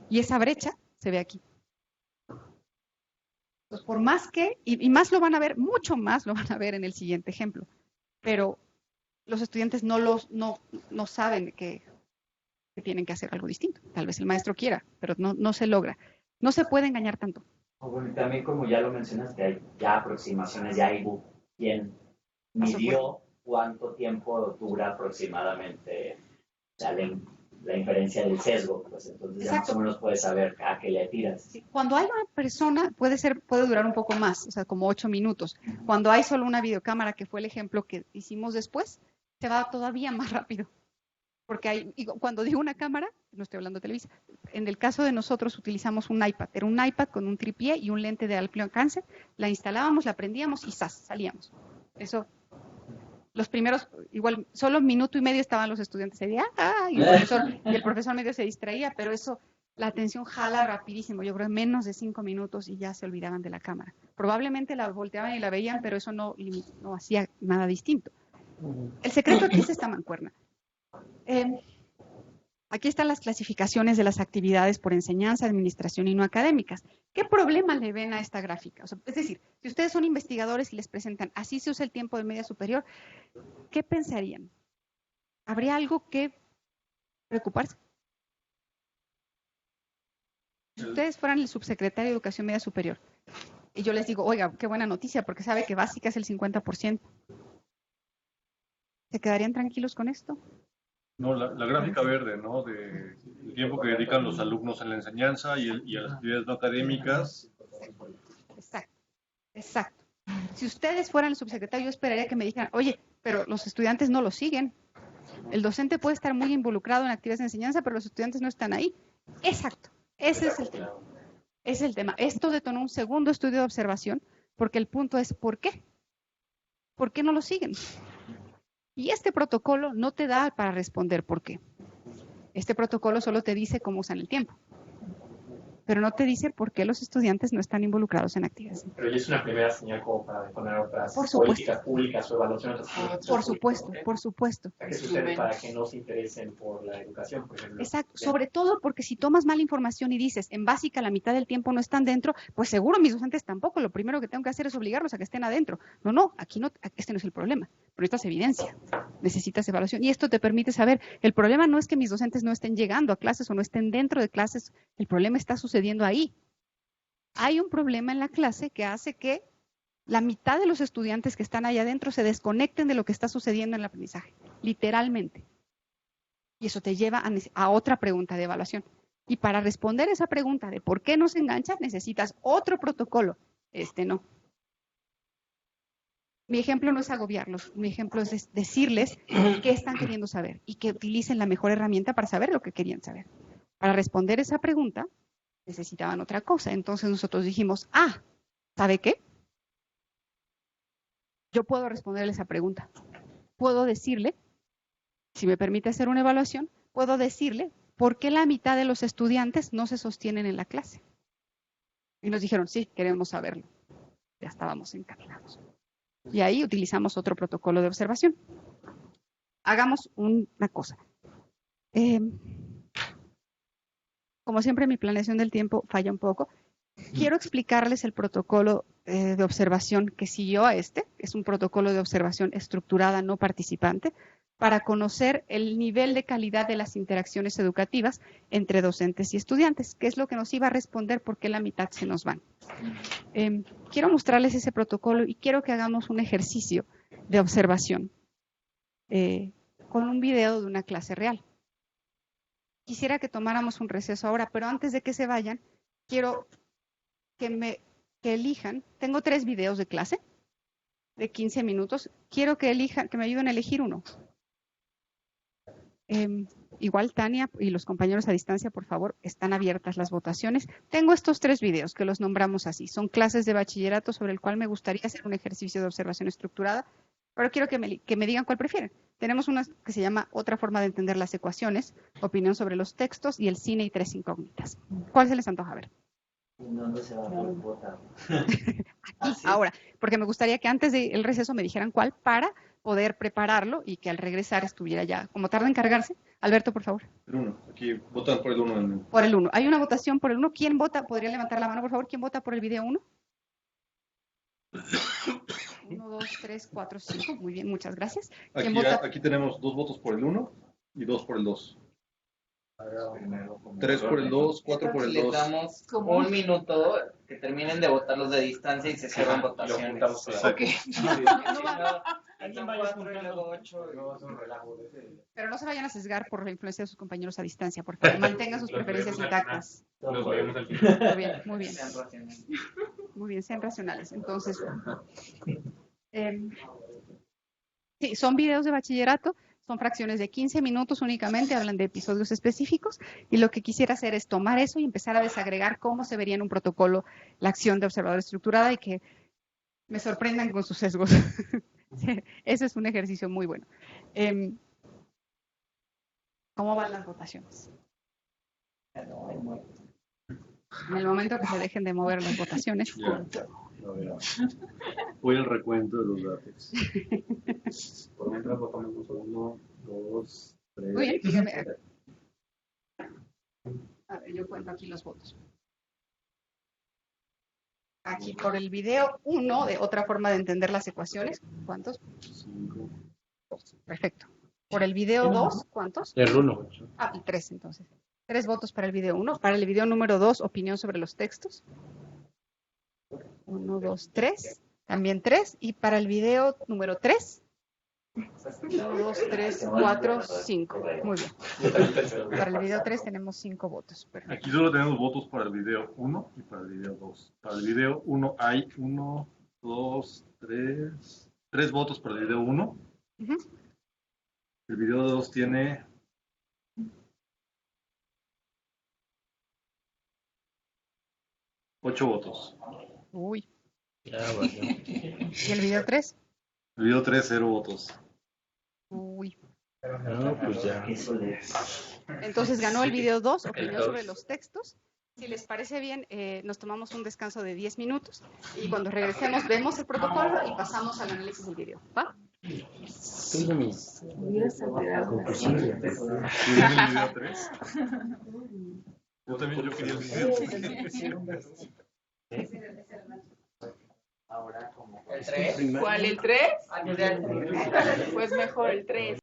Y esa brecha se ve aquí. Entonces, por más que, y más lo van a ver, mucho más lo van a ver en el siguiente ejemplo. Pero los estudiantes no saben que tienen que hacer algo distinto. Tal vez el maestro quiera, pero no se logra. No se puede engañar tanto. Bueno, y también como ya lo mencionaste, hay ya aproximaciones, ya hay quien midió cuánto tiempo dura aproximadamente, o sea, la inferencia del sesgo, pues entonces ya más o menos puedes saber a qué le tiras. Sí, cuando hay una persona, puede durar un poco más, o sea, como 8 minutos. Cuando hay solo una videocámara, que fue el ejemplo que hicimos después, se va todavía más rápido. Porque cuando digo una cámara, no estoy hablando de Televisa, en el caso de nosotros utilizamos un iPad. Era un iPad con un tripié y un lente de amplio alcance. La instalábamos, la prendíamos y ¡zas! Salíamos. Eso, los primeros, igual, solo 1 minuto y medio estaban los estudiantes ahí, y el profesor medio se distraía, pero eso, la atención jala rapidísimo. Yo creo en menos de 5 minutos y ya se olvidaban de la cámara. Probablemente la volteaban y la veían, pero eso no hacía nada distinto. El secreto aquí es esta mancuerna. Aquí están las clasificaciones de las actividades por enseñanza, administración y no académicas. ¿Qué problema le ven a esta gráfica? O sea, es decir, si ustedes son investigadores y les presentan, así se usa el tiempo de media superior, ¿qué pensarían? ¿Habría algo que preocuparse? Si ustedes fueran el subsecretario de Educación Media Superior, y yo les digo, oiga, qué buena noticia, porque sabe que básica es el 50%. ¿Se quedarían tranquilos con esto? No, la gráfica verde, ¿no? De el tiempo que dedican los alumnos en la enseñanza y a las actividades no académicas. Exacto. Si ustedes fueran el subsecretario, yo esperaría que me dijeran, oye, pero los estudiantes no lo siguen. El docente puede estar muy involucrado en actividades de enseñanza, pero los estudiantes no están ahí. Exacto. Ese es el tema. Ese es el tema. Esto detonó un segundo estudio de observación, porque el punto es, ¿por qué? ¿Por qué no lo siguen? Y este protocolo no te da para responder por qué. Este protocolo solo te dice cómo usan el tiempo, pero no te dice por qué los estudiantes no están involucrados en actividades. Pero ya es una primera señal como para poner otras políticas públicas o evaluaciones. Por supuesto. ¿Qué sucede para que no se interesen por la educación, por ejemplo? Exacto, sobre todo porque si tomas mala información y dices, en básica la mitad del tiempo no están dentro, pues seguro mis docentes tampoco, lo primero que tengo que hacer es obligarlos a que estén adentro. No, aquí no, este no es el problema, pero necesitas evidencia, necesitas evaluación, y esto te permite saber, el problema no es que mis docentes no estén llegando a clases o no estén dentro de clases, el problema está sucediendo ahí. Hay un problema en la clase que hace que la mitad de los estudiantes que están allá adentro se desconecten de lo que está sucediendo en el aprendizaje, literalmente. Y eso te lleva a otra pregunta de evaluación. Y para responder esa pregunta de por qué no se enganchan, necesitas otro protocolo. No. Mi ejemplo no es agobiarlos, mi ejemplo es decirles qué están queriendo saber y que utilicen la mejor herramienta para saber lo que querían saber. Para responder esa pregunta, necesitaban otra cosa. Entonces nosotros dijimos, ¿sabe qué? Yo puedo responderle esa pregunta. Puedo decirle, si me permite hacer una evaluación, puedo decirle por qué la mitad de los estudiantes no se sostienen en la clase. Y nos dijeron, sí, queremos saberlo. Ya estábamos encaminados. Y ahí utilizamos otro protocolo de observación. Hagamos una cosa. Como siempre, mi planeación del tiempo falla un poco. Quiero explicarles el protocolo de observación que siguió a este. Es un protocolo de observación estructurada no participante para conocer el nivel de calidad de las interacciones educativas entre docentes y estudiantes, que es lo que nos iba a responder por qué la mitad se nos van. Quiero mostrarles ese protocolo y quiero que hagamos un ejercicio de observación. con un video de una clase real. Quisiera que tomáramos un receso ahora, pero antes de que se vayan, quiero que elijan. Tengo 3 videos de clase de 15 minutos. Quiero que elijan, que me ayuden a elegir uno. Igual Tania y los compañeros a distancia, por favor, están abiertas las votaciones. Tengo estos 3 videos que los nombramos así. Son clases de bachillerato sobre el cual me gustaría hacer un ejercicio de observación estructurada, pero quiero que me digan cuál prefieren. Tenemos una que se llama Otra forma de entender las ecuaciones, opinión sobre los textos y el cine y 3 incógnitas. ¿Cuál se les antoja ver? ¿Dónde se va a votar? Aquí, ahora, porque me gustaría que antes del receso me dijeran cuál para poder prepararlo y que al regresar estuviera ya. Como tarda en cargarse. Alberto, por favor. El 1. Aquí votan por el 1. Por el 1. Hay una votación por el 1. ¿Quién vota? ¿Podría levantar la mano, por favor? ¿Quién vota por el video 1? 1, 2, 3, 4, 5. Muy bien, muchas gracias. ¿Quién vota? Aquí tenemos 2 votos por el 1 y 2 por el 2. 3 por el 2, 4 por el 2. Les damos un minuto que terminen de votar los de distancia y se cierran votaciones. Ok. Alguien vaya y luego 8. Pero no se vayan a sesgar por la influencia de sus compañeros a distancia, por favor. Mantengan sus preferencias intactas. Nos vemos al final. Muy bien, muy bien. Muy bien, sean racionales. Entonces, sí, son videos de bachillerato. Son fracciones de 15 minutos únicamente, hablan de episodios específicos y lo que quisiera hacer es tomar eso y empezar a desagregar cómo se vería en un protocolo la acción de observador estructurada y que me sorprendan con sus sesgos. Ese es un ejercicio muy bueno. ¿Cómo van las votaciones? En el momento que se dejen de mover las votaciones. Voy al recuento de los datos. Por mientras votamos 1, 2, 3. Muy bien, dígame. A ver, yo cuento aquí los votos. Aquí por el video 1 de Otra forma de entender las ecuaciones. ¿Cuántos? 5. Perfecto. Por el video 2, ¿cuántos? El 1. Ah, y 3 entonces. 3 votos para el video 1. Para el video número 2, opinión sobre los textos. 1, 2, 3. También 3. Y para el video número 3. 1, 2, 3, 4, 5. Muy bien. Para el video 3 tenemos 5 votos. Perfecto. Aquí solo tenemos votos para el video 1 y para el video 2. Para el video 1 hay 1, 2, 3. 3 votos para el video 1. El video 2 tiene 8 votos. Uy. Ya, vaya. ¿Y el video 3? El video 3, 0 votos. Uy. No, pues ya. Entonces ganó el video 2, opinión sobre los textos. Si les parece bien, nos tomamos un descanso de 10 minutos y cuando regresemos vemos el protocolo y pasamos al análisis del video. ¿Va? Tengo mis conclusiones. ¿Tú viste el video 3? Yo también, yo quería el video. Ahora como ¿El 3? ¿Cuál, el 3? Pues mejor el 3.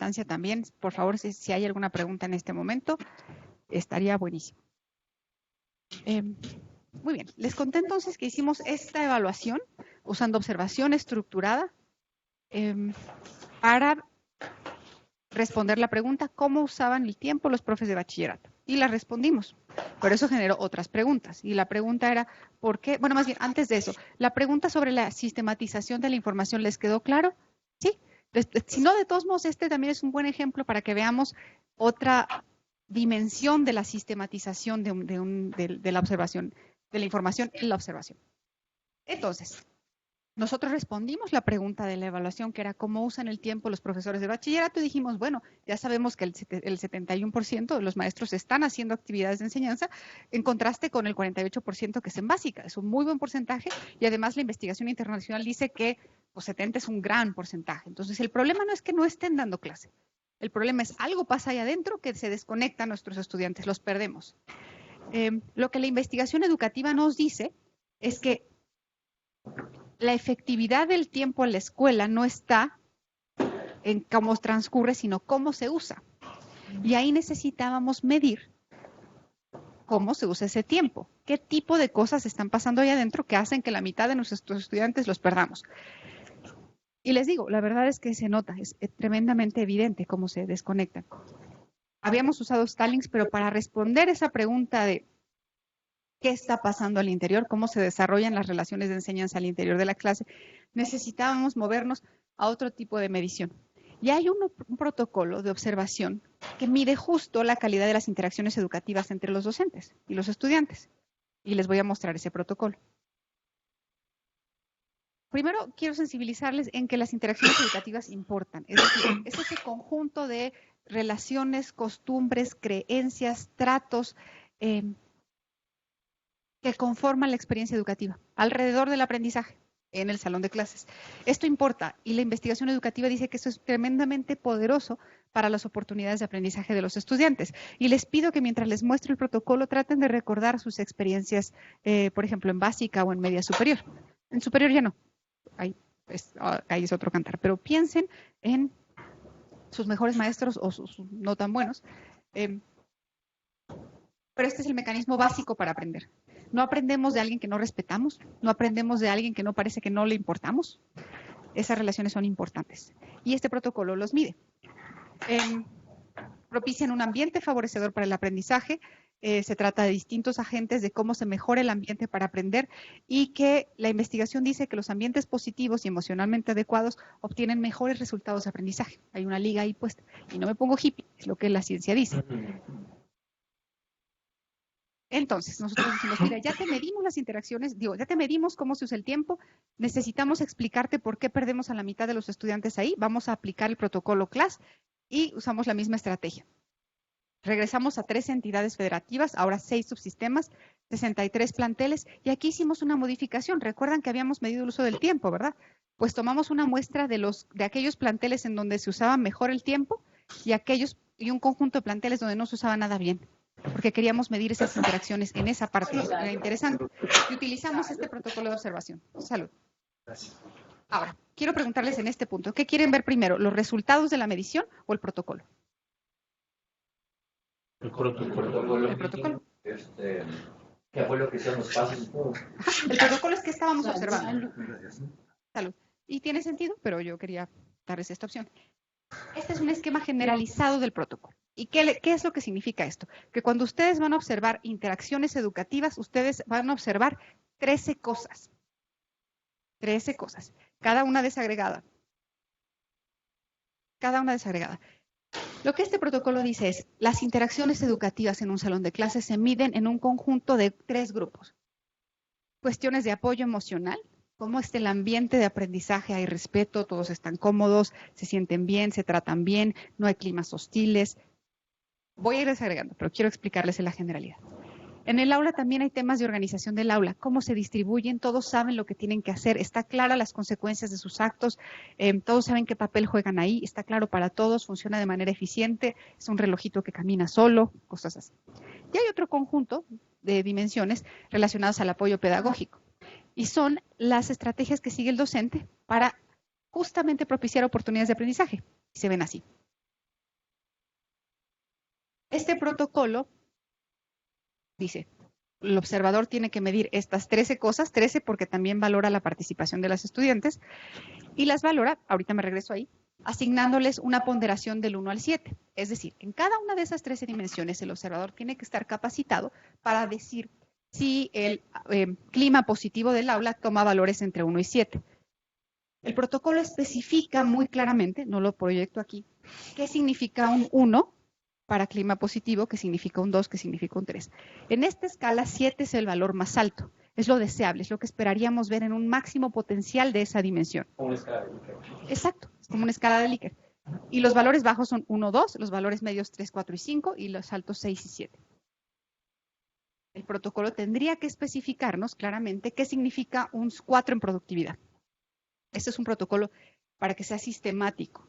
distancia también. Por favor, si hay alguna pregunta en este momento, estaría buenísimo. Muy bien, les conté entonces que hicimos esta evaluación usando observación estructurada para responder la pregunta ¿cómo usaban el tiempo los profes de bachillerato? Y la respondimos. Por eso generó otras preguntas. Y la pregunta era, ¿por qué? Bueno, más bien, antes de eso, la pregunta sobre la sistematización de la información, ¿les quedó claro? Sí. Si no, de todos modos, este también es un buen ejemplo para que veamos otra dimensión de la sistematización de la observación, de la información en la observación. Entonces, nosotros respondimos la pregunta de la evaluación, que era cómo usan el tiempo los profesores de bachillerato, y dijimos, bueno, ya sabemos que el 71% de los maestros están haciendo actividades de enseñanza, en contraste con el 48% que es en básica. Es un muy buen porcentaje, y además la investigación internacional dice que 70 es un gran porcentaje. Entonces, el problema no es que no estén dando clase. El problema es algo pasa ahí adentro que se desconecta a nuestros estudiantes, los perdemos. Lo que la investigación educativa nos dice es que la efectividad del tiempo en la escuela no está en cómo transcurre, sino cómo se usa. Y ahí necesitábamos medir cómo se usa ese tiempo, qué tipo de cosas están pasando ahí adentro que hacen que la mitad de nuestros estudiantes los perdamos. Y les digo, la verdad es que se nota, es tremendamente evidente cómo se desconectan. Habíamos usado Stallings, pero para responder esa pregunta de qué está pasando al interior, cómo se desarrollan las relaciones de enseñanza al interior de la clase, necesitábamos movernos a otro tipo de medición. Y hay un protocolo de observación que mide justo la calidad de las interacciones educativas entre los docentes y los estudiantes. Y les voy a mostrar ese protocolo. Primero, quiero sensibilizarles en que las interacciones educativas importan. Es decir, es ese conjunto de relaciones, costumbres, creencias, tratos, que conforman la experiencia educativa alrededor del aprendizaje en el salón de clases. Esto importa y la investigación educativa dice que esto es tremendamente poderoso para las oportunidades de aprendizaje de los estudiantes. Y les pido que mientras les muestro el protocolo traten de recordar sus experiencias, por ejemplo, en básica o en media superior. En superior ya no, ahí es otro cantar, pero piensen en sus mejores maestros o sus no tan buenos. Pero este es el mecanismo básico para aprender. No aprendemos de alguien que no respetamos, no aprendemos de alguien que no parece que no le importamos. Esas relaciones son importantes. Y este protocolo los mide. Propician un ambiente favorecedor para el aprendizaje. Se trata de distintos agentes de cómo se mejora el ambiente para aprender y que la investigación dice que los ambientes positivos y emocionalmente adecuados obtienen mejores resultados de aprendizaje. Hay una liga ahí puesta. Y no me pongo hippie, es lo que la ciencia dice. Entonces, nosotros decimos, mira, ya te medimos las interacciones, ya te medimos cómo se usa el tiempo, necesitamos explicarte por qué perdemos a la mitad de los estudiantes ahí, vamos a aplicar el protocolo CLAS y usamos la misma estrategia. Regresamos a 3 entidades federativas, ahora 6 subsistemas, 63 planteles, y aquí hicimos una modificación. Recuerdan que habíamos medido el uso del tiempo, ¿verdad? Pues tomamos una muestra de aquellos planteles en donde se usaba mejor el tiempo y un conjunto de planteles donde no se usaba nada bien, porque queríamos medir esas interacciones en esa parte. Era interesante. Y utilizamos este protocolo de observación. Salud. Gracias. Ahora, quiero preguntarles en este punto, ¿qué quieren ver primero, los resultados de la medición o el protocolo? El protocolo. El protocolo. ¿Qué fue lo que hicieron los pasos? El protocolo es que estábamos observando. Salud. Y tiene sentido, pero yo quería darles esta opción. Este es un esquema generalizado del protocolo. ¿Y qué es lo que significa esto? Que cuando ustedes van a observar interacciones educativas, ustedes van a observar 13 cosas. 13 cosas. Cada una desagregada. Cada una desagregada. Lo que este protocolo dice es, las interacciones educativas en un salón de clases se miden en un conjunto de 3 grupos. Cuestiones de apoyo emocional, cómo está el ambiente de aprendizaje, hay respeto, todos están cómodos, se sienten bien, se tratan bien, no hay climas hostiles. Voy a ir desagregando, pero quiero explicarles en la generalidad. En el aula también hay temas de organización del aula, cómo se distribuyen, todos saben lo que tienen que hacer, está clara las consecuencias de sus actos, todos saben qué papel juegan ahí, está claro para todos, funciona de manera eficiente, es un relojito que camina solo, cosas así. Y hay otro conjunto de dimensiones relacionadas al apoyo pedagógico, y son las estrategias que sigue el docente para justamente propiciar oportunidades de aprendizaje, y se ven así. Este protocolo dice, el observador tiene que medir estas 13 cosas, 13 porque también valora la participación de los estudiantes, y las valora, ahorita me regreso ahí, asignándoles una ponderación del 1 al 7. Es decir, en cada una de esas 13 dimensiones el observador tiene que estar capacitado para decir si el clima positivo del aula toma valores entre 1 y 7. El protocolo especifica muy claramente, no lo proyecto aquí, qué significa un 1 para clima positivo, qué significa un 2, qué significa un 3. En esta escala, 7 es el valor más alto, es lo deseable, es lo que esperaríamos ver en un máximo potencial de esa dimensión. Como una escala de Likert. Exacto, es como una escala de Likert. Y los valores bajos son 1, 2, los valores medios 3, 4 y 5, y los altos 6 y 7. El protocolo tendría que especificarnos claramente qué significa un 4 en productividad. Este es un protocolo para que sea sistemático.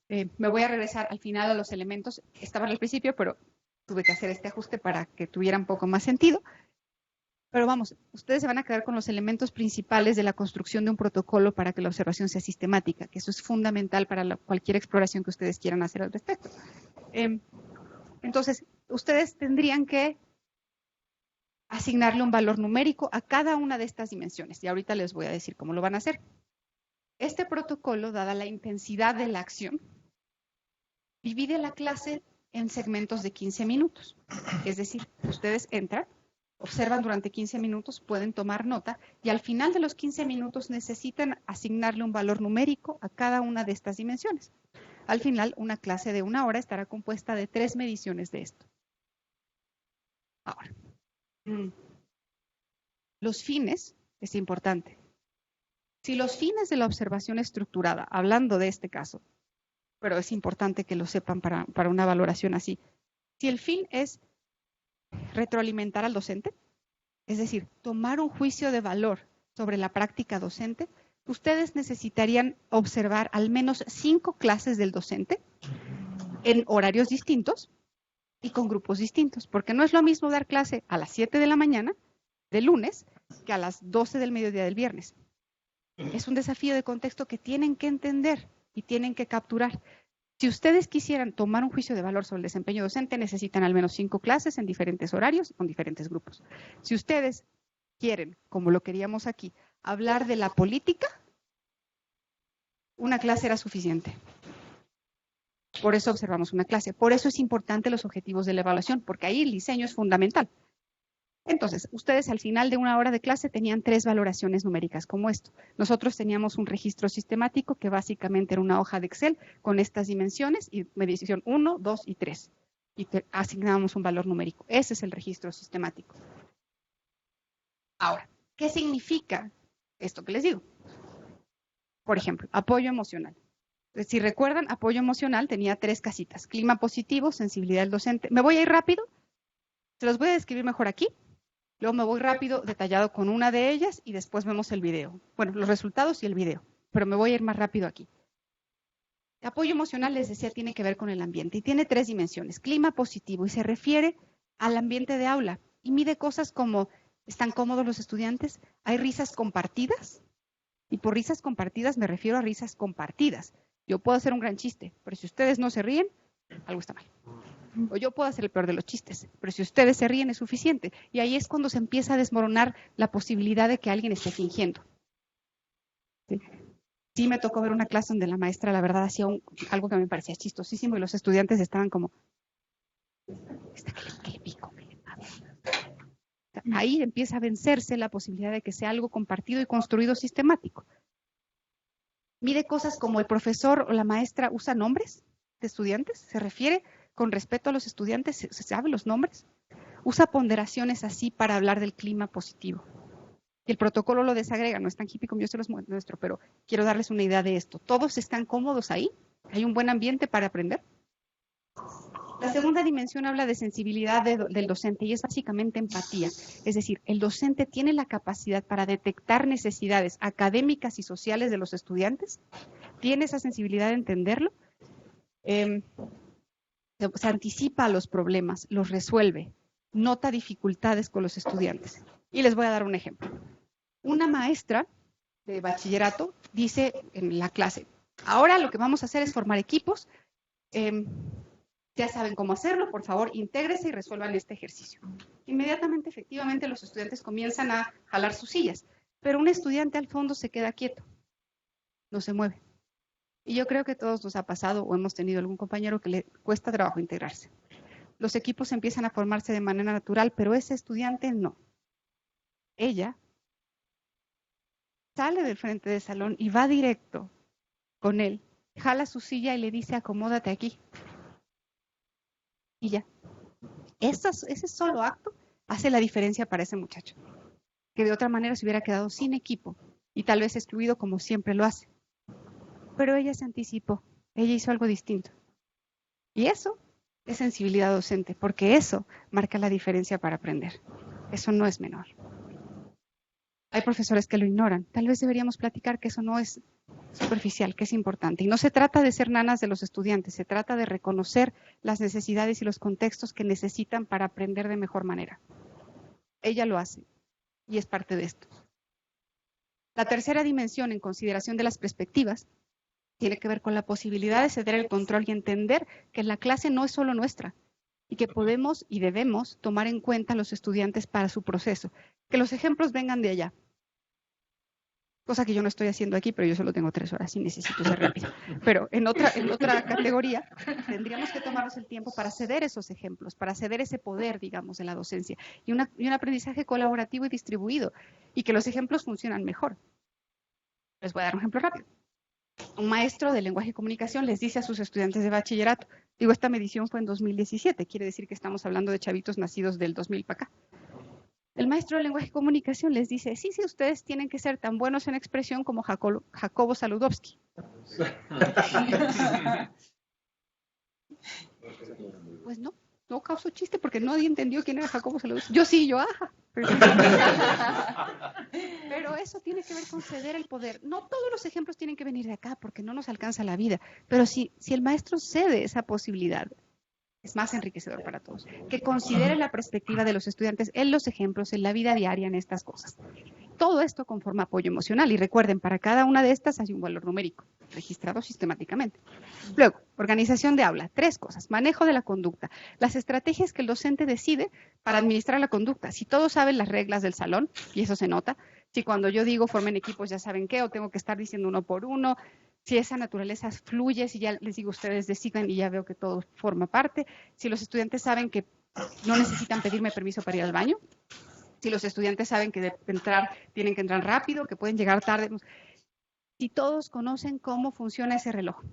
Me voy a regresar al final a los elementos. Estaban al principio, pero tuve que hacer este ajuste para que tuviera un poco más sentido. Pero vamos, ustedes se van a quedar con los elementos principales de la construcción de un protocolo para que la observación sea sistemática, que eso es fundamental para cualquier exploración que ustedes quieran hacer al respecto. Entonces, ustedes tendrían que asignarle un valor numérico a cada una de estas dimensiones. Y ahorita les voy a decir cómo lo van a hacer. Este protocolo, dada la intensidad de la acción, divide la clase en segmentos de 15 minutos. Es decir, ustedes entran, observan durante 15 minutos, pueden tomar nota y al final de los 15 minutos necesitan asignarle un valor numérico a cada una de estas dimensiones. Al final, una clase de 1 hora estará compuesta de 3 mediciones de esto. Ahora, los fines es importante. Si los fines de la observación estructurada, hablando de este caso, pero es importante que lo sepan para una valoración así, si el fin es retroalimentar al docente, es decir, tomar un juicio de valor sobre la práctica docente, ustedes necesitarían observar al menos 5 clases del docente en horarios distintos y con grupos distintos, porque no es lo mismo dar clase a las 7 de la mañana del lunes que a las 12 del mediodía del viernes. Es un desafío de contexto que tienen que entender y tienen que capturar. Si ustedes quisieran tomar un juicio de valor sobre el desempeño docente, necesitan al menos 5 clases en diferentes horarios, con diferentes grupos. Si ustedes quieren, como lo queríamos aquí, hablar de la política, una clase era suficiente. Por eso observamos una clase. Por eso es importante los objetivos de la evaluación, porque ahí el diseño es fundamental. Entonces, ustedes al final de 1 hora de clase tenían 3 valoraciones numéricas como esto. Nosotros teníamos un registro sistemático que básicamente era una hoja de Excel con estas dimensiones y medición 1, 2 y 3. Y asignábamos un valor numérico. Ese es el registro sistemático. Ahora, ¿qué significa esto que les digo? Por ejemplo, apoyo emocional. Si recuerdan, apoyo emocional tenía 3 casitas. Clima positivo, sensibilidad del docente. Me voy a ir rápido. Se los voy a describir mejor aquí. Luego me voy rápido, detallado con una de ellas y después vemos el video. Bueno, los resultados y el video, pero me voy a ir más rápido aquí. El apoyo emocional, les decía, tiene que ver con el ambiente y tiene 3 dimensiones. Clima positivo y se refiere al ambiente de aula y mide cosas como, ¿están cómodos los estudiantes? ¿Hay risas compartidas? Y por risas compartidas me refiero a risas compartidas. Yo puedo hacer un gran chiste, pero si ustedes no se ríen, algo está mal. O yo puedo hacer el peor de los chistes, pero si ustedes se ríen es suficiente. Y ahí es cuando se empieza a desmoronar la posibilidad de que alguien esté fingiendo. Sí me tocó ver una clase donde la maestra, la verdad, hacía algo que me parecía chistosísimo y los estudiantes estaban como, ¿qué le pico? Ahí empieza a vencerse la posibilidad de que sea algo compartido y construido sistemático. Mide cosas como el profesor o la maestra usa nombres de estudiantes, se refiere con respeto a los estudiantes, ¿se sabe los nombres? Usa ponderaciones así para hablar del clima positivo. Y el protocolo lo desagrega, no es tan hippie como yo se los muestro, pero quiero darles una idea de esto. ¿Todos están cómodos ahí? ¿Hay un buen ambiente para aprender? La segunda dimensión habla de sensibilidad del docente y es básicamente empatía. Es decir, el docente tiene la capacidad para detectar necesidades académicas y sociales de los estudiantes, tiene esa sensibilidad de entenderlo, se anticipa a los problemas, los resuelve, nota dificultades con los estudiantes. Y les voy a dar un ejemplo. Una maestra de bachillerato dice en la clase, ahora lo que vamos a hacer es formar equipos Ya saben cómo hacerlo, por favor, intégrese y resuelvan este ejercicio. Inmediatamente, efectivamente, los estudiantes comienzan a jalar sus sillas, pero un estudiante al fondo se queda quieto, no se mueve. Y yo creo que a todos nos ha pasado o hemos tenido algún compañero que le cuesta trabajo integrarse. Los equipos empiezan a formarse de manera natural, pero ese estudiante no. Ella sale del frente del salón y va directo con él, jala su silla y le dice, acomódate aquí. Y ya. Ese solo acto hace la diferencia para ese muchacho, que de otra manera se hubiera quedado sin equipo y tal vez excluido como siempre lo hace. Pero ella se anticipó, ella hizo algo distinto. Y eso es sensibilidad docente, porque eso marca la diferencia para aprender. Eso no es menor. Hay profesores que lo ignoran. Tal vez deberíamos platicar que eso no es superficial, que es importante. Y no se trata de ser nanas de los estudiantes, se trata de reconocer las necesidades y los contextos que necesitan para aprender de mejor manera. Ella lo hace y es parte de esto. La tercera dimensión en consideración de las perspectivas tiene que ver con la posibilidad de ceder el control y entender que la clase no es solo nuestra y que podemos y debemos tomar en cuenta a los estudiantes para su proceso. Que los ejemplos vengan de allá. Cosa que yo no estoy haciendo aquí, pero yo solo tengo 3 horas y necesito ser rápido. Pero en otra categoría tendríamos que tomarnos el tiempo para ceder esos ejemplos, para ceder ese poder, digamos, de la docencia y un aprendizaje colaborativo y distribuido y que los ejemplos funcionan mejor. Les voy a dar un ejemplo rápido. Un maestro de lenguaje y comunicación les dice a sus estudiantes de bachillerato, digo, esta medición fue en 2017, quiere decir que estamos hablando de chavitos nacidos del 2000 para acá. El maestro de lenguaje y comunicación les dice, sí, ustedes tienen que ser tan buenos en expresión como Jacobo Saludowski. Pues no causó chiste porque nadie entendió quién era Jacobo Saludowski. Yo sí, ajá. Pero eso tiene que ver con ceder el poder. No todos los ejemplos tienen que venir de acá porque no nos alcanza la vida, pero si el maestro cede esa posibilidad, es más enriquecedor para todos. Que considere la perspectiva de los estudiantes en los ejemplos, en la vida diaria, en estas cosas. Todo esto conforma apoyo emocional y recuerden, para cada una de estas hay un valor numérico, registrado sistemáticamente. Luego, organización de aula, 3 cosas. Manejo de la conducta, las estrategias que el docente decide para administrar la conducta. Si todos saben las reglas del salón, y eso se nota, si cuando yo digo formen equipos ya saben qué, o tengo que estar diciendo uno por uno, si esa naturaleza fluye, si ya les digo ustedes decidan y ya veo que todo forma parte, si los estudiantes saben que no necesitan pedirme permiso para ir al baño, si los estudiantes saben que de entrar tienen que entrar rápido, que pueden llegar tarde, si todos conocen cómo funciona ese reloj.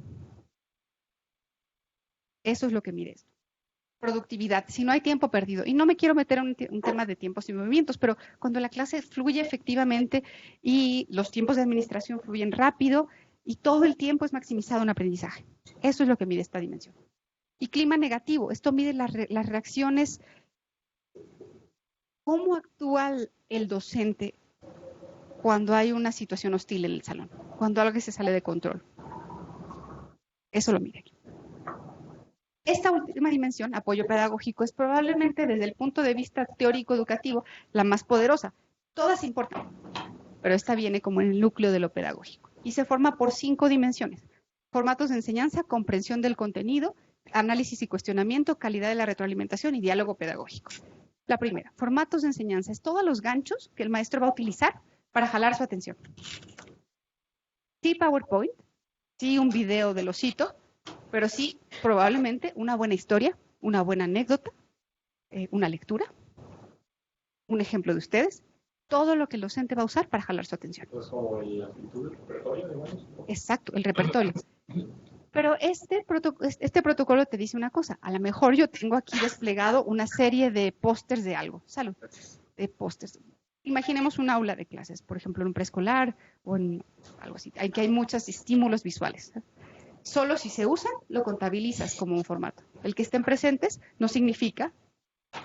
Eso es lo que mide esto. Productividad, si no hay tiempo perdido. Y no me quiero meter en un tema de tiempos y movimientos, pero cuando la clase fluye efectivamente y los tiempos de administración fluyen rápido y todo el tiempo es maximizado en aprendizaje. Eso es lo que mide esta dimensión. Y clima negativo, esto mide las reacciones, cómo actúa el docente cuando hay una situación hostil en el salón, cuando algo se sale de control. Eso lo mide aquí. Esta última dimensión, apoyo pedagógico, es probablemente desde el punto de vista teórico-educativo la más poderosa. Todas importan, pero esta viene como en el núcleo de lo pedagógico. Y se forma por 5 dimensiones. Formatos de enseñanza, comprensión del contenido, análisis y cuestionamiento, calidad de la retroalimentación y diálogo pedagógico. La primera, formatos de enseñanza, es todos los ganchos que el maestro va a utilizar para jalar su atención. Sí PowerPoint, sí un video del osito, pero sí probablemente una buena historia, una buena anécdota, una lectura, un ejemplo de ustedes, todo lo que el docente va a usar para jalar su atención. Pues como el repertorio, digamos. Exacto, el repertorio. Pero este protocolo te dice una cosa, a lo mejor yo tengo aquí desplegado una serie de pósters de algo, salud, de pósters. Imaginemos un aula de clases, por ejemplo, en un preescolar o en algo así, que hay muchos estímulos visuales. Solo si se usan, lo contabilizas como un formato. El que estén presentes no significa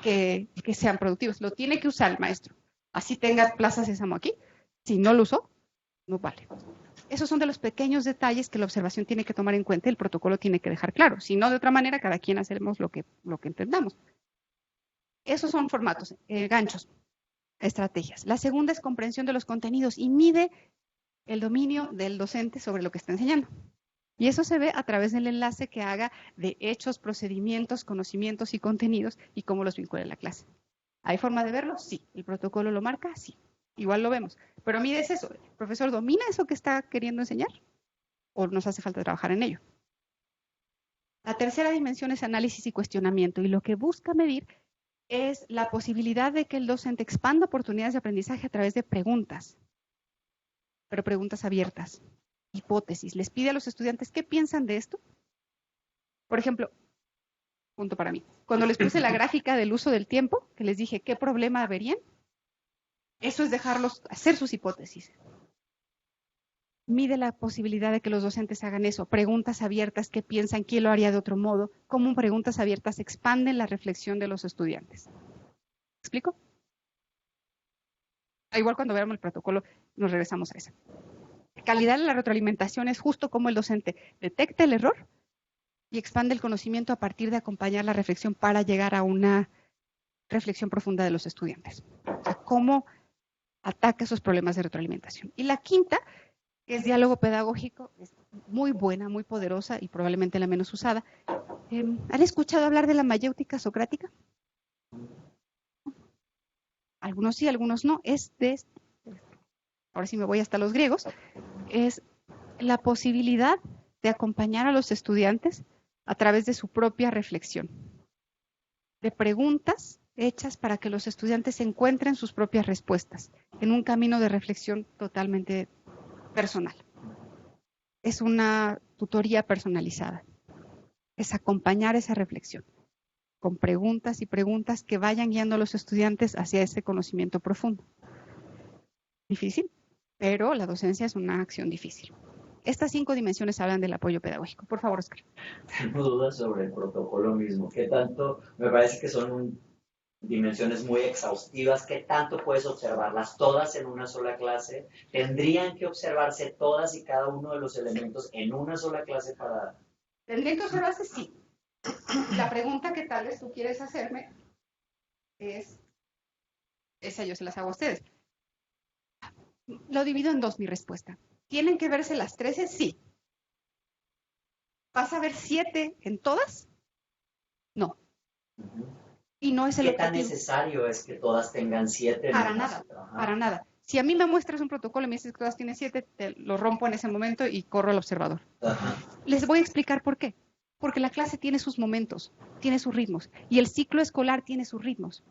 que sean productivos, lo tiene que usar el maestro. Así tenga Plaza Sésamo aquí, si no lo usó, no vale. Esos son de los pequeños detalles que la observación tiene que tomar en cuenta y el protocolo tiene que dejar claro. Si no, de otra manera, cada quien hacemos lo que entendamos. Esos son formatos, ganchos, estrategias. La segunda es comprensión de los contenidos y mide el dominio del docente sobre lo que está enseñando. Y eso se ve a través del enlace que haga de hechos, procedimientos, conocimientos y contenidos y cómo los vincula en la clase. ¿Hay forma de verlo? Sí. ¿El protocolo lo marca? Sí. Igual lo vemos. Pero mire, es eso. ¿El profesor domina eso que está queriendo enseñar? ¿O nos hace falta trabajar en ello? La tercera dimensión es análisis y cuestionamiento. Y lo que busca medir es la posibilidad de que el docente expanda oportunidades de aprendizaje a través de preguntas. Pero preguntas abiertas. Hipótesis. Les pide a los estudiantes qué piensan de esto. Por ejemplo, punto para mí. Cuando les puse la gráfica del uso del tiempo, que les dije qué problema verían, eso es dejarlos hacer sus hipótesis. Mide la posibilidad de que los docentes hagan eso. Preguntas abiertas, qué piensan, quién lo haría de otro modo, cómo preguntas abiertas expanden la reflexión de los estudiantes. ¿Me explico? Igual cuando veamos el protocolo, nos regresamos a eso. Calidad de la retroalimentación es justo como el docente detecta el error y expande el conocimiento a partir de acompañar la reflexión para llegar a una reflexión profunda de los estudiantes. O sea, cómo ataca esos problemas de retroalimentación. Y la quinta, que es diálogo pedagógico, es muy buena, muy poderosa y probablemente la menos usada. ¿Han escuchado hablar de la mayéutica socrática? Algunos sí, algunos no. Ahora sí me voy hasta los griegos, es la posibilidad de acompañar a los estudiantes a través de su propia reflexión, de preguntas hechas para que los estudiantes encuentren sus propias respuestas en un camino de reflexión totalmente personal. Es una tutoría personalizada, es acompañar esa reflexión con preguntas y preguntas que vayan guiando a los estudiantes hacia ese conocimiento profundo. Difícil, pero la docencia es una acción difícil. Estas 5 dimensiones hablan del apoyo pedagógico. Por favor, Oscar. Tengo dudas sobre el protocolo mismo. ¿Qué tanto? Me parece que son dimensiones muy exhaustivas. ¿Qué tanto puedes observarlas todas en una sola clase? ¿Tendrían que observarse todas y cada uno de los elementos en una sola clase para...? ¿Tendrían que observarse? Sí. La pregunta que tal vez tú quieres hacerme es, esa yo se las hago a ustedes. Lo divido en 2 mi respuesta. ¿Tienen que verse las 13? Sí. ¿Vas a ver 7 en todas? No. Y no es el objetivo. ¿Qué tan necesario es que todas tengan 7? Para nada, para nada. Si a mí me muestras un protocolo y me dices que todas tienen 7, te lo rompo en ese momento y corro al observador. Ajá. Les voy a explicar por qué. Porque la clase tiene sus momentos, tiene sus ritmos, y el ciclo escolar tiene sus ritmos.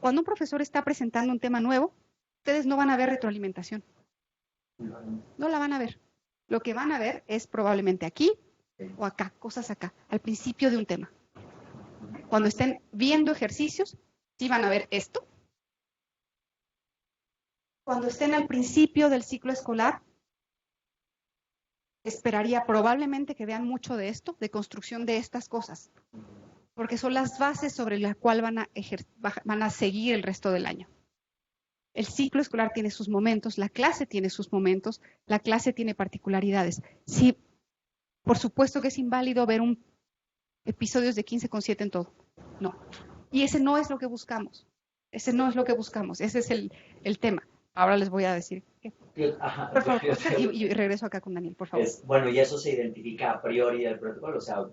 Cuando un profesor está presentando un tema nuevo, ustedes no van a ver retroalimentación. No la van a ver. Lo que van a ver es probablemente aquí o acá, cosas acá, al principio de un tema. Cuando estén viendo ejercicios, sí van a ver esto. Cuando estén al principio del ciclo escolar, esperaría probablemente que vean mucho de esto, de construcción de estas cosas, porque son las bases sobre las cuales van a seguir el resto del año. El ciclo escolar tiene sus momentos, la clase tiene sus momentos, la clase tiene particularidades. Sí, por supuesto que es inválido ver episodios de 15,7 en todo. No. Y ese no es lo que buscamos. Ese no es lo que buscamos. Ese es el tema. Ahora les voy a decir. Ajá, por favor, y regreso acá con Daniel, por favor. Bueno, y eso se identifica a priori del protocolo, o sea,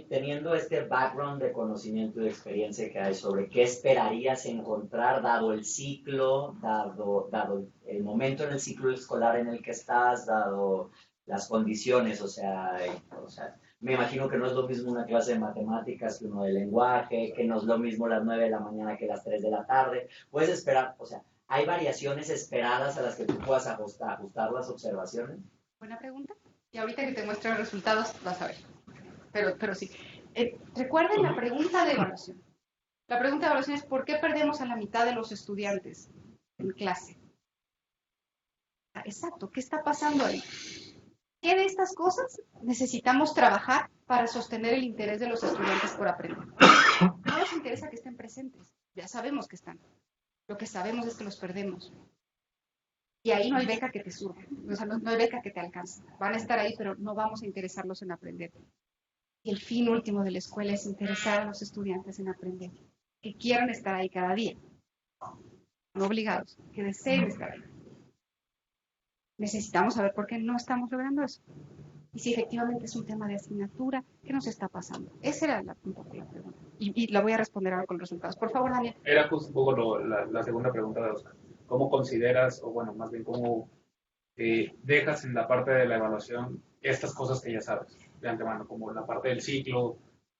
teniendo este background de conocimiento y de experiencia que hay sobre qué esperarías encontrar dado el ciclo, dado el momento en el ciclo escolar en el que estás, dado las condiciones, o sea, me imagino que no es lo mismo una clase de matemáticas que uno de lenguaje, que no es lo mismo las 9 de la mañana que las 3 de la tarde. Puedes esperar, o sea, ¿hay variaciones esperadas a las que tú puedas ajustar las observaciones? Buena pregunta. Y ahorita que te muestro los resultados, vas a ver. Pero sí. Recuerden la pregunta de evaluación. La pregunta de evaluación es ¿por qué perdemos a la mitad de los estudiantes en clase? Exacto, ¿qué está pasando ahí? ¿Qué de estas cosas necesitamos trabajar para sostener el interés de los estudiantes por aprender? No nos interesa que estén presentes, ya sabemos que están. Lo que sabemos es que los perdemos. Y ahí no hay beca que te suba, o sea, no hay beca que te alcance. Van a estar ahí, pero no vamos a interesarlos en aprender. Y el fin último de la escuela es interesar a los estudiantes en aprender, que quieran estar ahí cada día, no obligados, que deseen estar ahí. Necesitamos saber por qué no estamos logrando eso. y si efectivamente es un tema de asignatura, ¿qué nos está pasando? Esa era la pregunta. Y la voy a responder ahora con los resultados. Por favor, Daniel. Era justo un poco la segunda pregunta de Oscar. ¿Cómo consideras, o bueno, más bien cómo dejas en la parte de la evaluación estas cosas que ya sabes de antemano, como la parte del ciclo,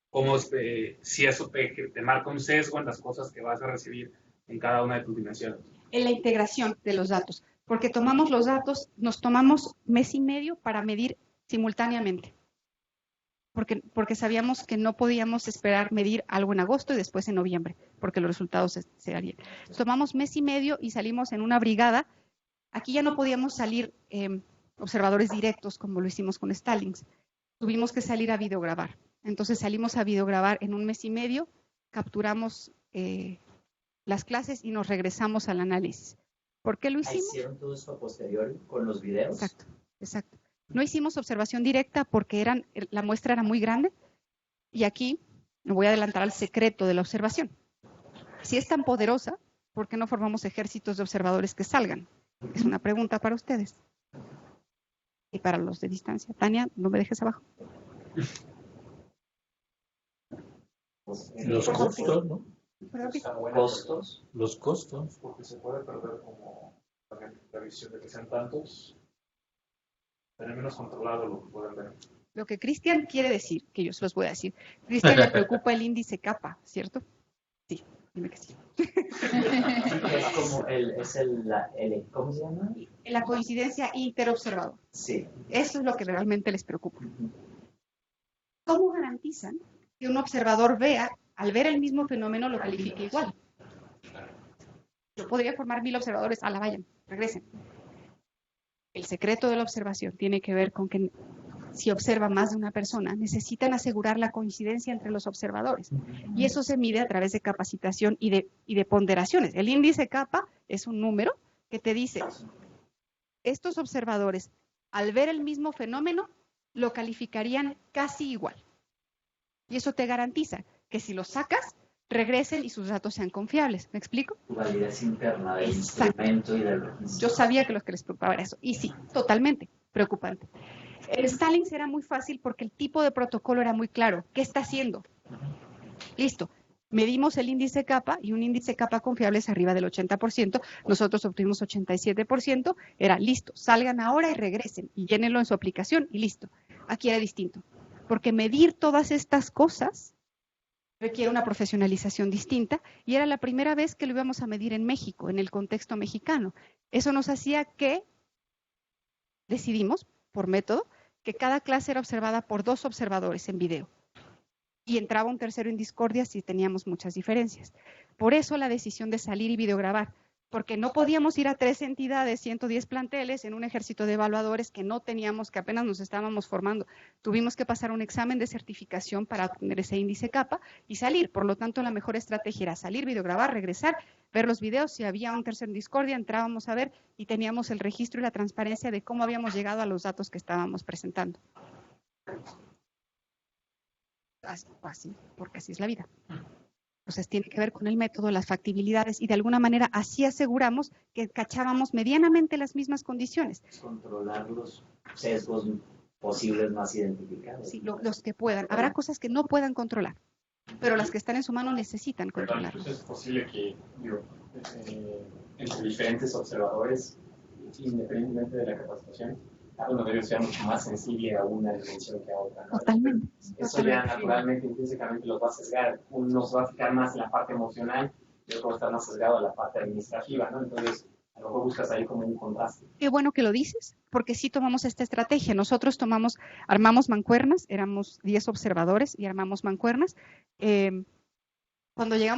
cómo si eso te marca un sesgo en las cosas que vas a recibir en cada una de tus dimensiones? En la integración de los datos, porque tomamos los datos, nos tomamos mes y medio para medir simultáneamente, porque sabíamos que no podíamos esperar medir algo en agosto y después en noviembre, porque los resultados se harían. Tomamos mes y medio y salimos en una brigada. Aquí ya no podíamos salir observadores directos como lo hicimos con Stallings. Tuvimos que salir a videograbar. Entonces salimos a videograbar en un mes y medio, capturamos las clases y nos regresamos al análisis. ¿Por qué lo hicimos? ¿Hicieron todo esto a posteriori con los videos? Exacto. No hicimos observación directa porque la muestra era muy grande y aquí me voy a adelantar al secreto de la observación. Si es tan poderosa, ¿por qué no formamos ejércitos de observadores que salgan? Es una pregunta para ustedes. Y para los de distancia. Tania, no me dejes abajo. Los costos, ¿no? Los costos, porque se puede perder como la visión de que sean tantos, tener menos controlado lo que pueden ver. Lo que Cristian quiere decir, que yo se los voy a decir, Cristian le preocupa el índice kappa, ¿cierto? Sí, dime que sí. Es como ¿cómo se llama? La coincidencia interobservador. Sí. Eso es lo que realmente les preocupa. ¿Cómo garantizan que un observador al ver el mismo fenómeno, lo califique igual? Yo podría formar 1000 observadores, vayan, regresen. El secreto de la observación tiene que ver con que si observa más de una persona, necesitan asegurar la coincidencia entre los observadores. Y eso se mide a través de capacitación y de ponderaciones. El índice kappa es un número que te dice, estos observadores, al ver el mismo fenómeno, lo calificarían casi igual. Y eso te garantiza que si los sacas, regresen y sus datos sean confiables. ¿Me explico? Validez interna del instrumento y del registro. Yo sabía que los que les preocupaba era eso. Y sí, totalmente preocupante. En Stallings era muy fácil porque el tipo de protocolo era muy claro. ¿Qué está haciendo? Listo. Medimos el índice kappa y un índice kappa confiable es arriba del 80%. Nosotros obtuvimos 87%. Era listo. Salgan ahora y regresen y llénenlo en su aplicación y listo. Aquí era distinto. Porque medir todas estas cosas requiere una profesionalización distinta y era la primera vez que lo íbamos a medir en México, en el contexto mexicano. Eso nos hacía que decidimos, por método, que cada clase era observada por 2 observadores en video y entraba un tercero en discordia si teníamos muchas diferencias. Por eso la decisión de salir y videograbar, porque no podíamos ir a 3 entidades, 110 planteles en un ejército de evaluadores que no teníamos, que apenas nos estábamos formando. Tuvimos que pasar un examen de certificación para obtener ese índice kappa y salir. Por lo tanto, la mejor estrategia era salir, videograbar, regresar, ver los videos. Si había un tercero en discordia, entrábamos a ver y teníamos el registro y la transparencia de cómo habíamos llegado a los datos que estábamos presentando. Así, porque así es la vida. Entonces tiene que ver con el método, las factibilidades y de alguna manera así aseguramos que cachábamos medianamente las mismas condiciones. Controlar los sesgos posibles más identificados. Sí, los que puedan. Habrá cosas que no puedan controlar, pero las que están en su mano necesitan controlar. Entonces es posible que entre diferentes observadores, independientemente de la capacitación, cada uno de ellos sea mucho más sensible a una dimensión que a otra, ¿no? Totalmente. Eso ya naturalmente, intrínsecamente los va a sesgar. Uno se va a fijar más en la parte emocional y otro va a estar más sesgado a la parte administrativa, ¿no? Entonces, a lo mejor buscas ahí como un contraste. Qué bueno que lo dices, porque sí tomamos esta estrategia. Nosotros armamos mancuernas, éramos 10 observadores y armamos mancuernas. Cuando llegamos